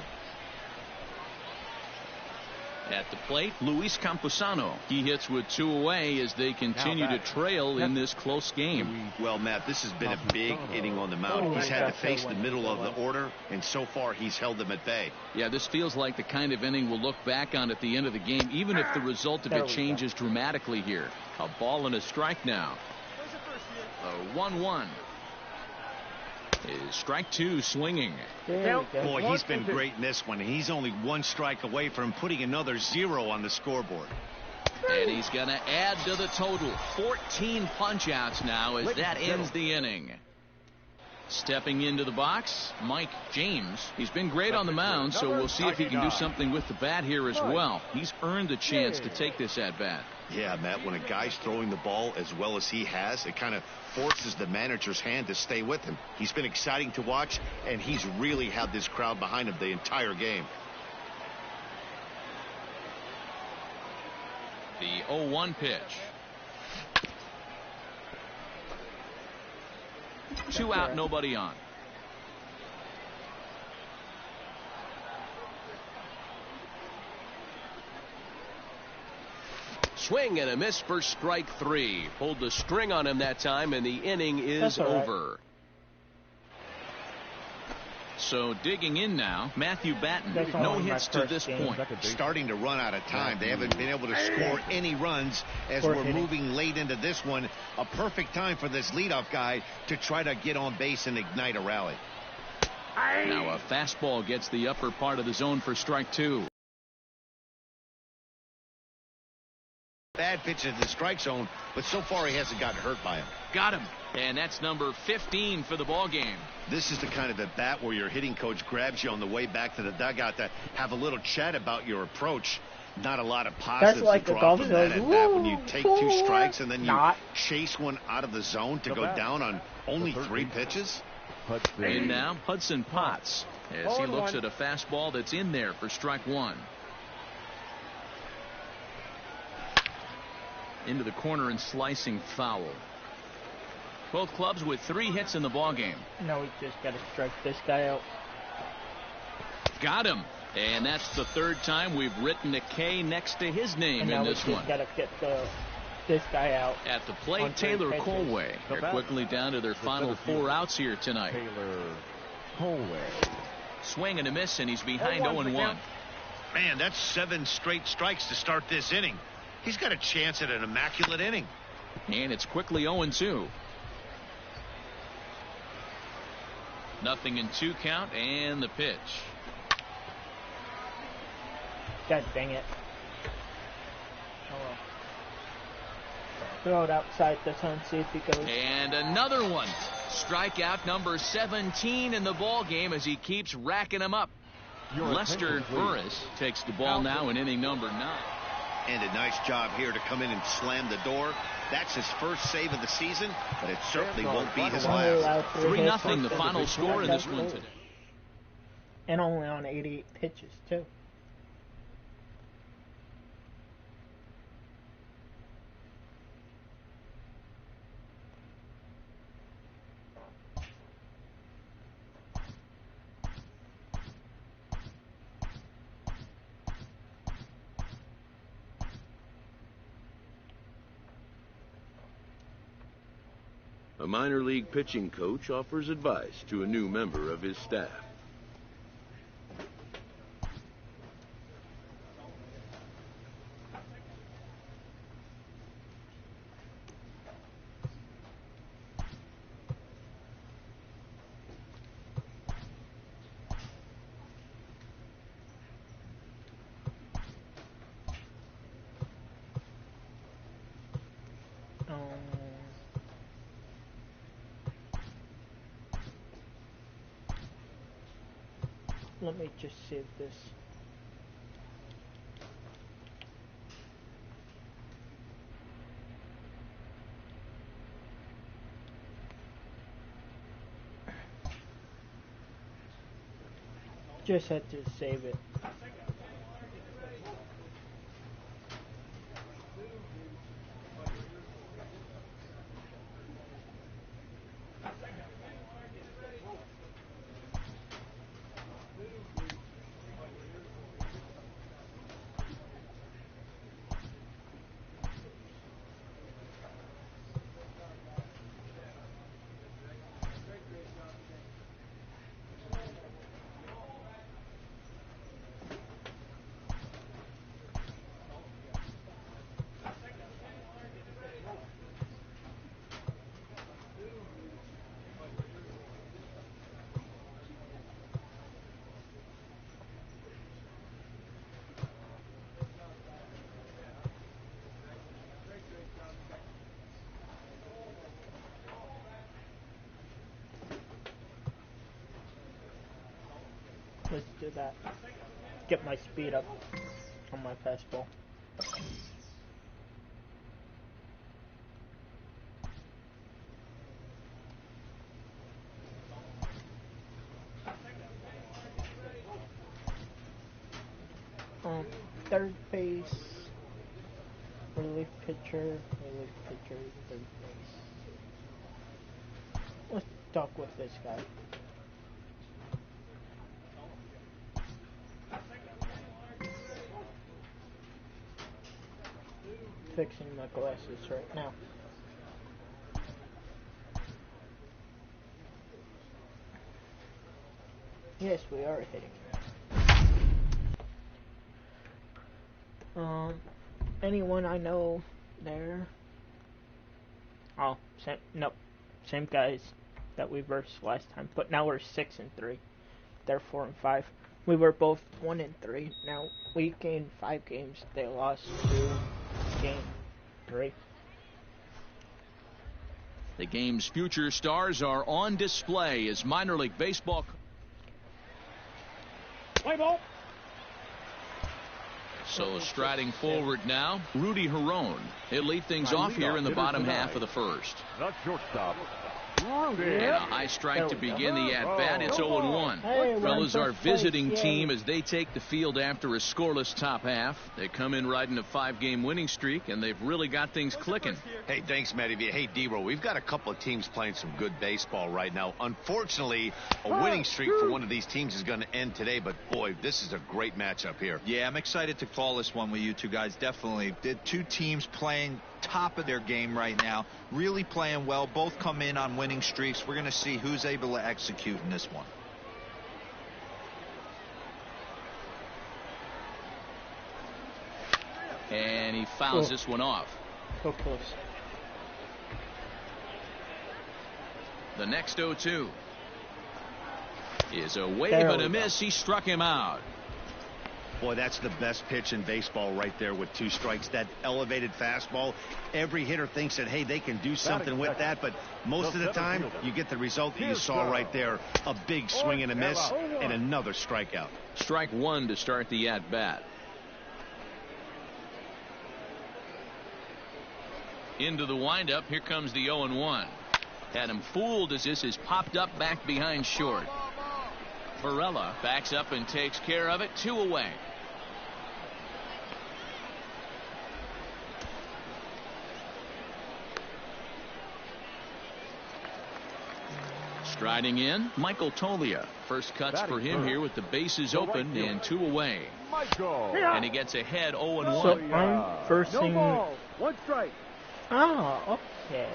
At the plate, Luis Camposano. He hits with 2 away as they continue to trail in this close game. Well, Matt, this has been a big inning on the mound. He's had to face the middle of the order, and so far he's held them at bay. Yeah, this feels like the kind of inning we'll look back on at the end of the game, even if the result of it changes dramatically here. A ball and a strike now. The 1-1. Is strike 2 swinging. Boy, he's been great in this one. He's only 1 strike away from putting another 0 on the scoreboard. And he's going to add to the total. 14 punch-outs now as that ends the inning. Stepping into the box, Mike James. He's been great on the mound, so we'll see if he can do something with the bat here as well. He's earned the chance to take this at-bat. Yeah, Matt, when a guy's throwing the ball as well as he has, it kind of forces the manager's hand to stay with him. He's been exciting to watch, and he's really had this crowd behind him the entire game. The 0-1 pitch. 2 out, nobody on. Swing and a miss for strike 3. Pulled the string on him that time, and the inning is over. So digging in now, Matthew Batten. No hits to this point. Starting to run out of time. They haven't been able to score any runs as we're moving late into this one. A perfect time for this leadoff guy to try to get on base and ignite a rally. Now a fastball gets the upper part of the zone for strike 2. Bad pitch in the strike zone, but so far he hasn't gotten hurt by him. Got him. And that's number 15 for the ball game. This is the kind of at bat where your hitting coach grabs you on the way back to the dugout to have a little chat about your approach. Not a lot of positives to draw from that at bat when you take 2 strikes and then you chase one out of the zone to go down on only 3 pitches. And now Hudson Potts as he looks at a fastball that's in there for strike 1. Into the corner and slicing foul. Both clubs with 3 hits in the ball game. No, we just got to strike this guy out. Got him. And that's the 3rd time we've written a K next to his name in this one. Got to get this guy out. At the plate, Taylor Colway. They're quickly down to their final 4 outs here tonight. Taylor Colway. Swing and a miss, and he's behind 0-1. Man, that's 7 straight strikes to start this inning. He's got a chance at an immaculate inning. And it's quickly 0-2. Nothing in 2 count, and the pitch. God dang it. Oh well. Throw it outside the zone, see if he goes. And another one. Strikeout number 17 in the ball game as he keeps racking them up. Lester Burris takes the ball now in inning number 9. And a nice job here to come in and slam the door. That's his first save of the season, but it certainly won't be his last. 3-0 the final score in this one today. And only on 88 pitches, too. A minor league pitching coach offers advice to a new member of his staff. let me just save this. Just had to save it. Let's do that. Get my speed up on my fastball. Third base, relief pitcher, third base. Let's talk with this guy. Fixing my glasses right now. Yes, we are hitting. Anyone I know there? Oh, same guys that we versed last time. But now we're 6-3. They're 4-5. We were both 1-3. Now we gained 5 games. They lost 2. Game 3. The game's future stars are on display as minor league baseball. Play ball. So striding forward now, Rudy Herron. He'll lead things off here in the bottom half of the first. The shortstop, And a high strike to begin the at-bat. It's 0-1. Hey, Fellas, our visiting place, team as they take the field after a scoreless top half. They come in riding a 5-game winning streak, and they've really got things clicking. Hey, thanks, Matty. Hey, D-Row, we've got a couple of teams playing some good baseball right now. Unfortunately, a winning streak for one of these teams is going to end today, but boy, this is a great matchup here. Yeah, I'm excited to call this one with you two guys. Definitely. The two teams playing top of their game right now, really playing well. Both come in on winning streaks. We're going to see who's able to execute in this one. And he fouls this one off. So close. The next 0-2 is a wave There and we a go. miss. He struck him out. Boy, that's the best pitch in baseball right there with 2 strikes. That elevated fastball. Every hitter thinks that, hey, they can do something with that, but most of the time, you get the result that you saw right there. A big swing and a miss, and another strikeout. Strike 1 to start the at-bat. Into the windup. Here comes the 0-1. Had him fooled as this is popped up back behind short. Varela backs up and takes care of it. 2 away. Striding in, Michael Tolia. First cuts for him here with the bases open and 2 away. And he gets ahead 0-1. So I'm versing. No ball. 1 strike. Oh, okay.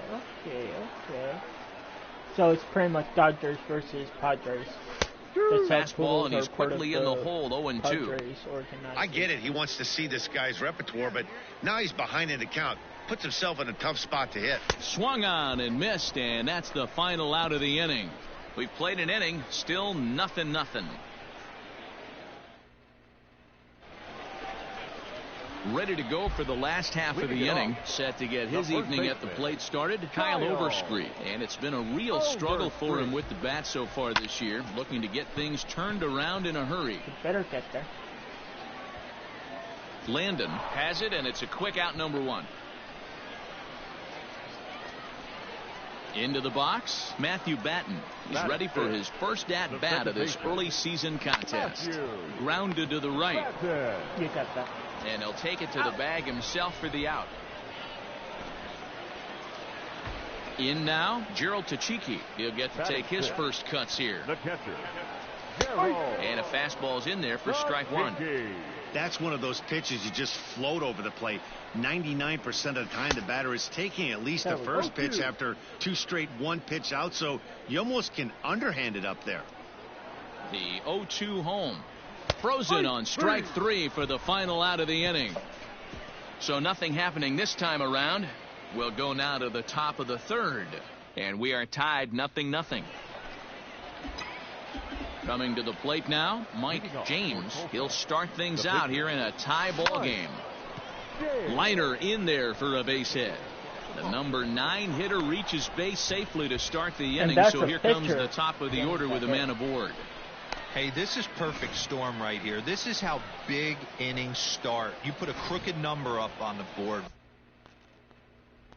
So it's pretty much Dodgers versus Padres. Fastball, and he's quickly in the hole. 0-2. I get it. He wants to see this guy's repertoire, but now he's behind in the count. Puts himself in a tough spot to hit. Swung on and missed, and that's the final out of the inning. We've played an inning, still 0-0. Ready to go for the last half of the inning. Set to get his evening at the plate started, Kyle Overstreet. And it's been a real struggle for him with the bat so far this year. Looking to get things turned around in a hurry. Better get there. Landon has it, and it's a quick out, number 1. Into the box, Matthew Batten. He's ready for his first at-bat of this early season contest. Grounded to the right. You got that. And he'll take it to the bag himself for the out. In now, Gerald Tachiki. He'll get to take his first cuts here. The catcher. And a fastball's in there for strike 1. That's one of those pitches you just float over the plate. 99% of the time the batter is taking at least the first pitch after 2 straight 1-pitch out, so you almost can underhand it up there. The 0-2 home. Frozen on strike 3 for the final out of the inning. So nothing happening this time around. We'll go now to the top of the 3rd. And we are tied 0-0. Coming to the plate now, Mike James. He'll start things out here in a tie ball game. Liner in there for a base hit. The number 9 hitter reaches base safely to start the inning. So here comes the top of the order with a man aboard. Hey, this is perfect storm right here. This is how big innings start. You put a crooked number up on the board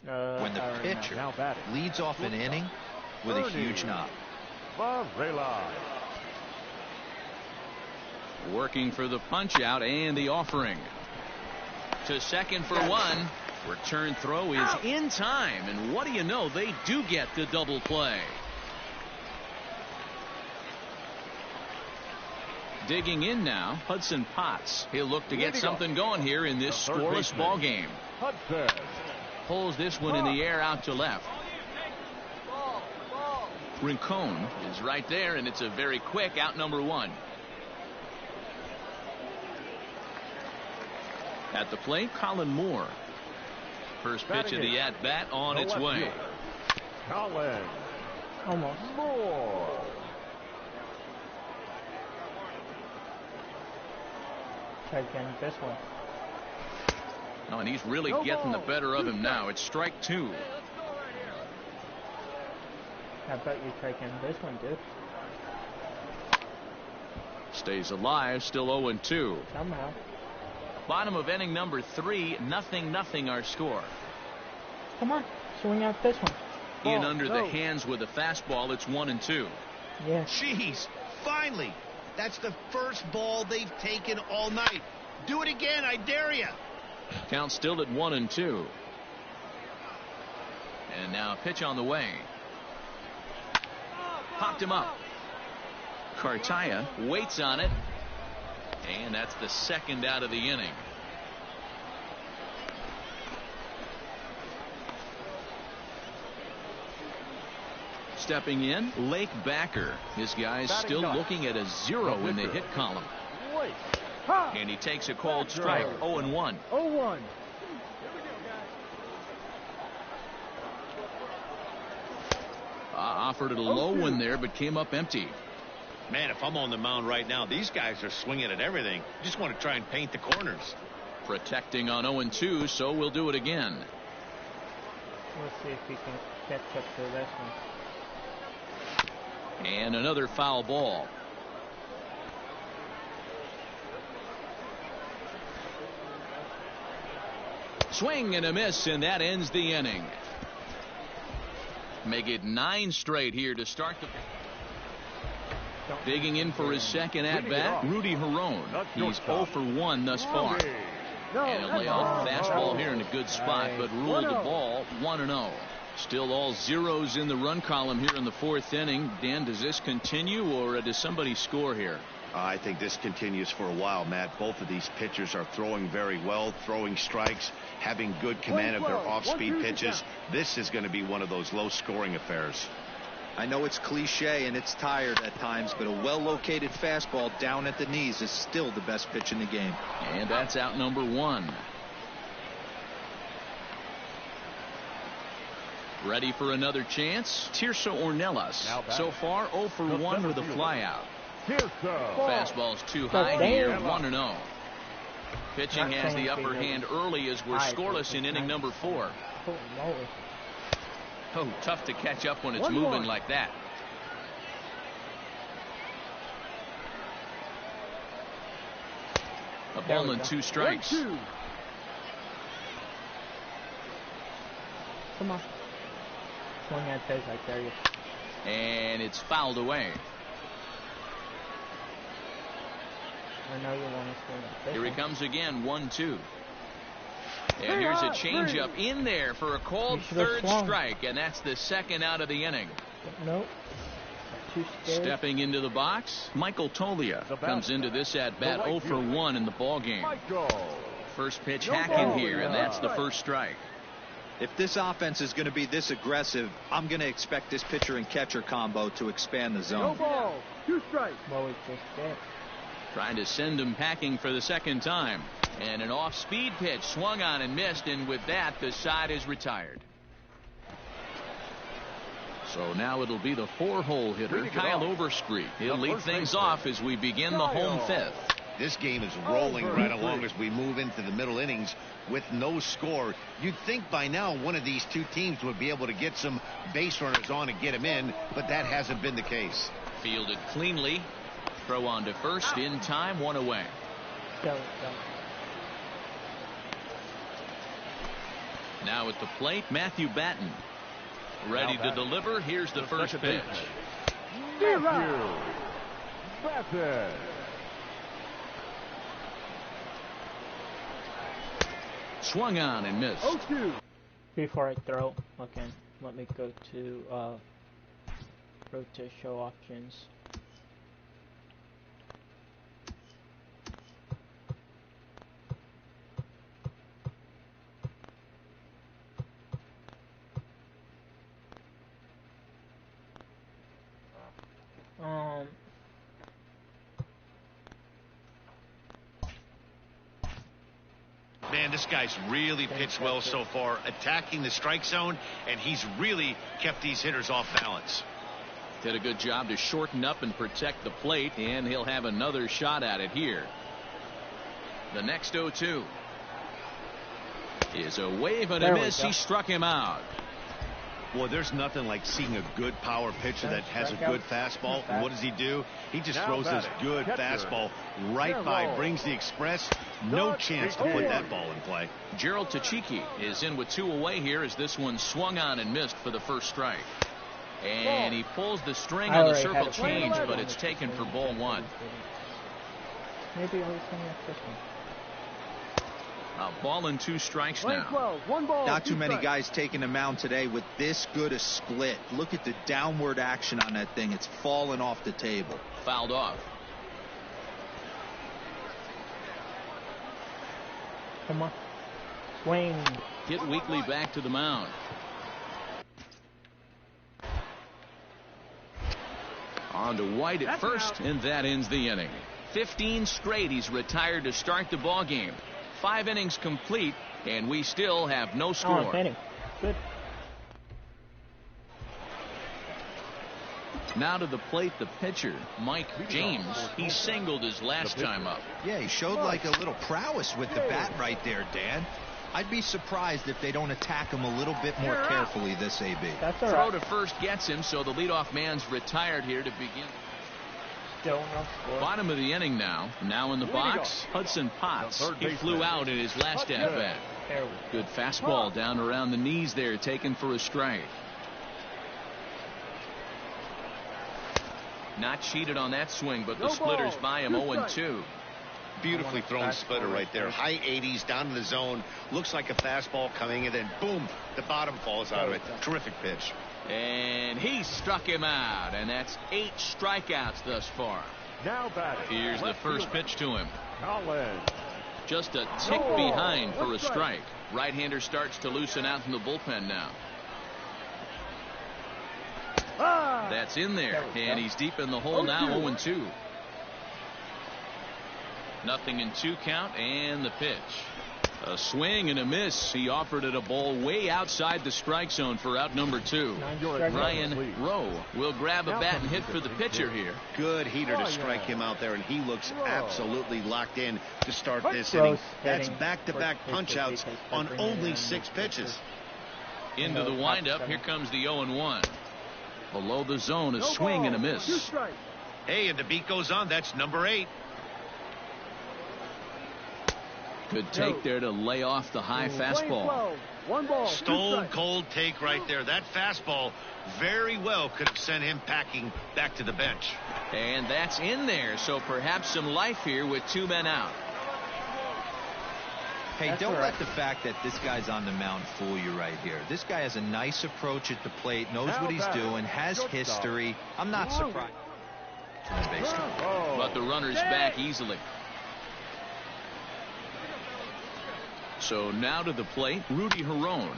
when the pitcher leads off an inning with a huge knob. Working for the punch out and the offering. To second for 1. Return throw is in time, and what do you know, they do get the double play. Digging in now, Hudson Potts. He'll look to get something going here in this scoreless ball game. Pulls this one in the air out to left. Rincon is right there, and it's a very quick out, number 1. At the plate, Colin Moore. First pitch of the at-bat on its way. Colin. Almost. Moore. Try again with this one. Oh, and he's really getting the better of him now. It's strike 2. I bet you try again with this one, dude. Stays alive, still 0-2. Somehow. Bottom of inning number 3, 0-0 our score. Come on, swing out this one. In under the hands with a fastball, it's 1-2. Yeah. Jeez, finally. That's the first ball they've taken all night. Do it again, I dare you. Count still at 1-2. And now a pitch on the way. Popped him up. Cartaya waits on it. And that's the second out of the inning. Stepping in, Lake Backer. This guy's still looking at a 0 in the hit column. And he takes a cold strike, 0-1. 0-1. Offered it a low one there, but came up empty. Man, if I'm on the mound right now, these guys are swinging at everything. Just want to try and paint the corners. Protecting on 0-2, so we'll do it again. We'll see if we can catch up to this one. And another foul ball. Swing and a miss, and that ends the inning. Make it 9 straight here to start the... Digging in for his second at-bat, Rudy Herron. He's 0 for 1 thus far. And he'll lay off the fastball here in a good spot, but rule the ball 1-0. Still all zeros in the run column here in the 4th inning. Dan, does this continue, or does somebody score here? I think this continues for a while, Matt. Both of these pitchers are throwing very well, throwing strikes, having good command of their off-speed pitches. This is going to be one of those low-scoring affairs. I know it's cliche and it's tired at times, but a well-located fastball down at the knees is still the best pitch in the game. And that's out number 1. Ready for another chance? Tirso Ornelas. So far 0 for 1 with a flyout. Fastball's too high here, 1-0. Pitching has the upper hand early as we're scoreless in inning number 4. Holy moly. Oh, tough to catch up when it's moving like that. A ball and 2 strikes. 1-2. Come on. Swing at those like there you. And it's fouled away. I know you want to swing at this. Here he one. comes again, 1-2. And here's a changeup in there for a called third strike, and that's the second out of the inning. Nope. Too scared. Stepping into the box, Michael Tolia comes into this at bat 0 for 1 in the ball game. First pitch hacking here, and that's the first strike. If this offense is going to be this aggressive, I'm going to expect this pitcher and catcher combo to expand the No zone. ball. 2 strikes. Well, we just did. Trying to send him packing for the second time. And an off-speed pitch swung on and missed, and with that, the side is retired. So now it'll be the 4-hole hitter, Kyle Overstreet. He'll lead things off as we begin the home 5th. This game is rolling right along as we move into the middle innings with no score. You'd think by now one of these two teams would be able to get some base runners on and get them in, but that hasn't been the case. Fielded cleanly. Throw on to first in time, 1 away. Go. Now at the plate, Matthew Batten. Ready to deliver. Here's the first pitch. Matthew Batten. Swung on and missed. 0-2. Before I throw, okay, let me go to show options. Man, this guy's really pitched well so far, attacking the strike zone, and he's really kept these hitters off balance. Did a good job to shorten up and protect the plate, and he'll have another shot at it here. The next 0-2 is a wave and a miss. He struck him out. Well, there's nothing like seeing a good power pitcher that has a good fastball. And what does he do? He just throws this good fastball right by, brings the express. No chance to put that ball in play. Gerald Tachiki is in with 2 away here as this one swung on and missed for the first strike. And he pulls the string on the circle change, but it's taken for ball 1. Maybe I'll swing at this one. A ball and 2 strikes now. 12, 1 ball. Not too many guys taking the mound today with this good a split. Look at the downward action on that thing. It's falling off the table. Fouled off. Come on. Swing. Hit Weekly back to the mound. On to White at first, and that ends the inning. 15 straight he's retired to start the ball game. 5 innings complete, and we still have no score. Good. Now to the plate, the pitcher, Mike James. He singled his last time up. Yeah, he showed like a little prowess with the bat right there, Dan. I'd be surprised if they don't attack him a little bit more carefully this AB. That's all Throw right. to first gets him, so the leadoff man's retired here to begin. Still no score. Bottom of the inning now. Now in the box, Hudson Potts. He flew out in his last at-bat. Good fastball down around the knees there, taken for a strike. Not cheated on that swing, but the splitters by him 0-2. Beautifully thrown splitter right there. High 80s down to the zone. Looks like a fastball coming, and then boom, the bottom falls out of it. Terrific pitch. And he struck him out, and that's 8 strikeouts thus far. Now batting. Here's the first pitch to him. Collins. Just a tick behind for a strike. Right-hander starts to loosen out from the bullpen now. That's in there, and he's deep in the hole now, 0-2. Nothing in 2 count, and the pitch. A swing and a miss. He offered it a ball way outside the strike zone for out number 2. Ryan Rowe will grab a bat and hit for the pitcher here. Good heater to strike him out there, and he looks absolutely locked in to start this inning. That's back-to-back punch-outs on only 6 pitches. Into the windup. Here comes the 0-1. Below the zone, a swing and a miss. Hey, and the beat goes on. That's number 8. Good take there to lay off the high fastball. Stone cold take right there. That fastball very well could have sent him packing back to the bench. And that's in there, so perhaps some life here with 2 men out. Hey, don't let the fact that this guy's on the mound fool you right here. This guy has a nice approach at the plate, knows what he's doing, has history. I'm not surprised. But the runner's back easily. So now to the plate, Rudy Herron.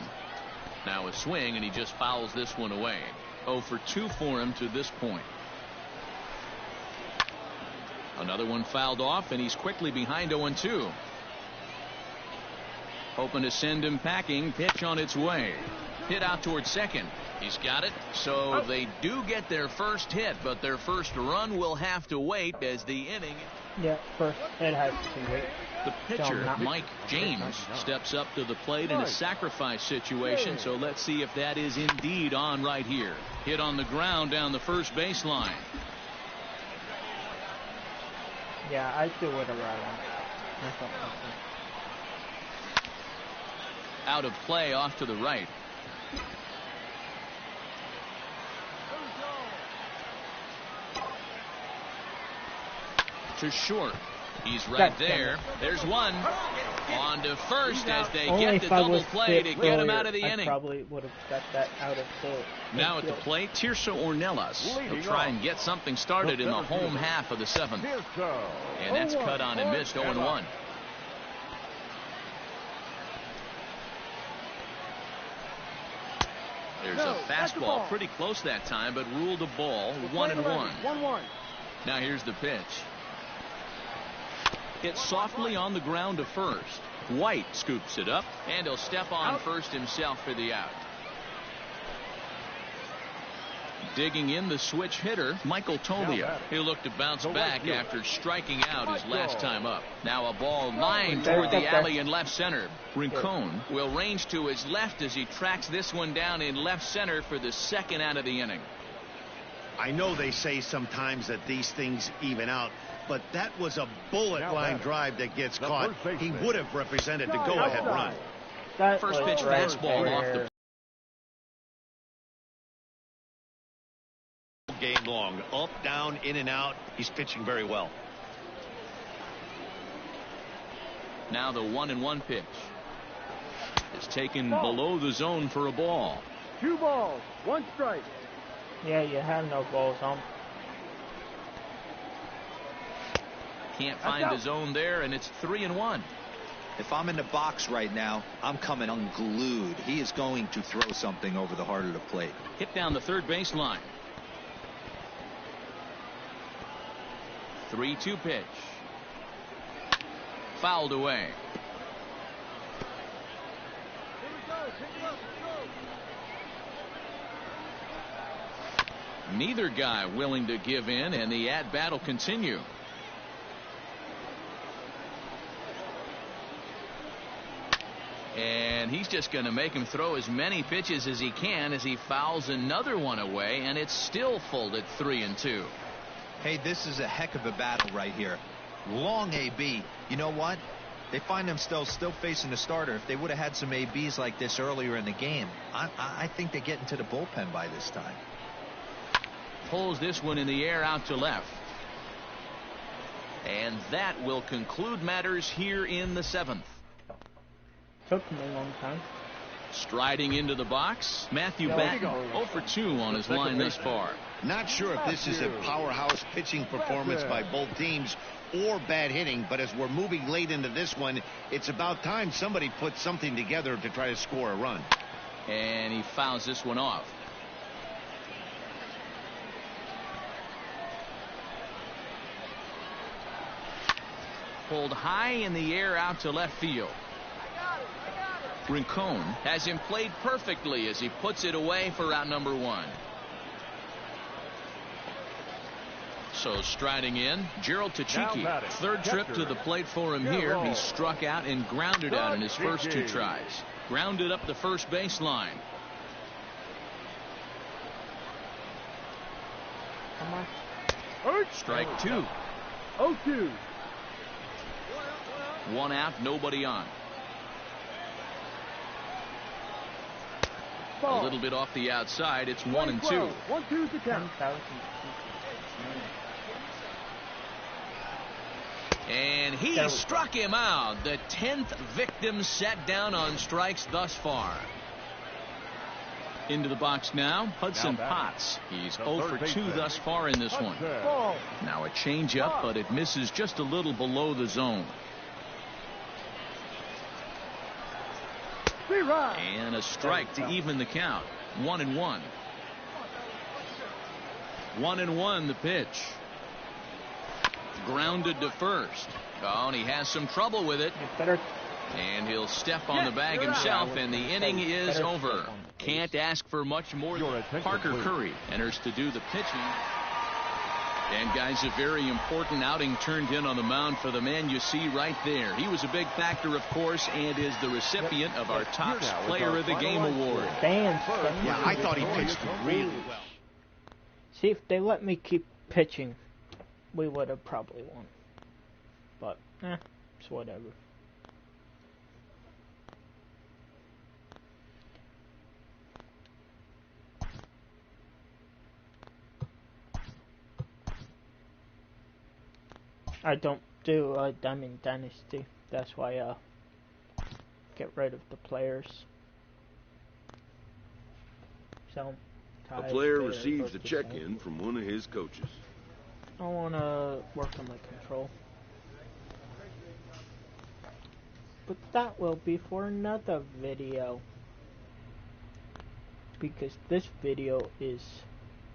Now a swing, and he just fouls this one away. 0 for 2 for him to this point. Another one fouled off, and he's quickly behind 0-2. Hoping to send him packing. Pitch on its way. Hit out towards second. He's got it. So they do get their first hit, but their first run will have to wait as the inning. Yeah, first it has to wait. The pitcher, Mike James, steps up to the plate in a sacrifice situation, so let's see if that is indeed on right here. Hit on the ground down the first baseline. Yeah, I do it around. Out of play off to the right. To short. He's right there. There's one. On to first as they get the double play to get him out of the inning. Probably would have got that out of play. Now at the plate, Tirso Ornelas. He'll try and get something started in the home half of the 7th. And that's cut on and missed. 0-1. There's a fastball pretty close that time, but ruled a ball. 1-1. Now here's the pitch. Hit softly on the ground to first. White scoops it up, and he'll step on first himself for the out. Digging in the switch hitter, Michael Tolia. He'll look to bounce back after striking out his last time up. Now a ball lined toward the alley in left center. Rincon will range to his left as he tracks this one down in left center for the second out of the inning. I know they say sometimes that these things even out, but that was a bullet line drive that gets caught. He would have represented the go-ahead run. First pitch fastball off the game long. Up, down, in and out. He's pitching very well. Now the 1-1 pitch is taken below the zone for a ball. 2 balls, 1 strike. Yeah, you have no balls on. Can't find the zone there, and it's 3-1. If I'm in the box right now, I'm coming unglued. He is going to throw something over the heart of the plate. Hit down the third baseline. 3-2 pitch. Fouled away. Neither guy willing to give in, and the at-bat will continue. And he's just going to make him throw as many pitches as he can as he fouls another one away, and it's still full at 3-2. Hey, this is a heck of a battle right here. Long AB. You know what? They find themselves still facing the starter. If they would have had some ABs like this earlier in the game, I think they get into the bullpen by this time. Pulls this one in the air out to left. And that will conclude matters here in the 7th. Took him a long time. Striding into the box, Matthew Batten, 0 for 2 on his line thus far. Not sure if this is a powerhouse pitching performance by both teams or bad hitting, but as we're moving late into this one, it's about time somebody puts something together to try to score a run. And he fouls this one off. Pulled high in the air out to left field. Rincon has him played perfectly as he puts it away for out number 1. So striding in, Gerald Tachiki. Third trip to the plate for him here. He struck out and grounded out in his first 2 tries. Grounded up the first baseline. Come on. Strike 2. 0-2. 1 out, nobody on. A little bit off the outside. It's 1-2. 1-2's the count. And he struck him out. The 10th victim set down on strikes thus far. Into the box now, Hudson Potts. He's 0 for 2 thus far in this one. Now a changeup, but it misses just a little below the zone. And a strike to even the count. 1-1. 1-1 the pitch. Grounded to first. Oh, and he has some trouble with it. And he'll step on the bag himself, and the inning is over. Can't ask for much more. Parker Curry enters to do the pitching. And guys, a very important outing turned in on the mound for the man you see right there. He was a big factor, of course, and is the recipient of our Topps Player of the Game award. Yeah, I thought he pitched really well. See, if they let me keep pitching, we would have probably won. But, it's whatever. I don't do Diamond Dynasty. That's why I get rid of the players. So, a player receives a check-in from one of his coaches. I want to work on my control. But that will be for another video. Because this video is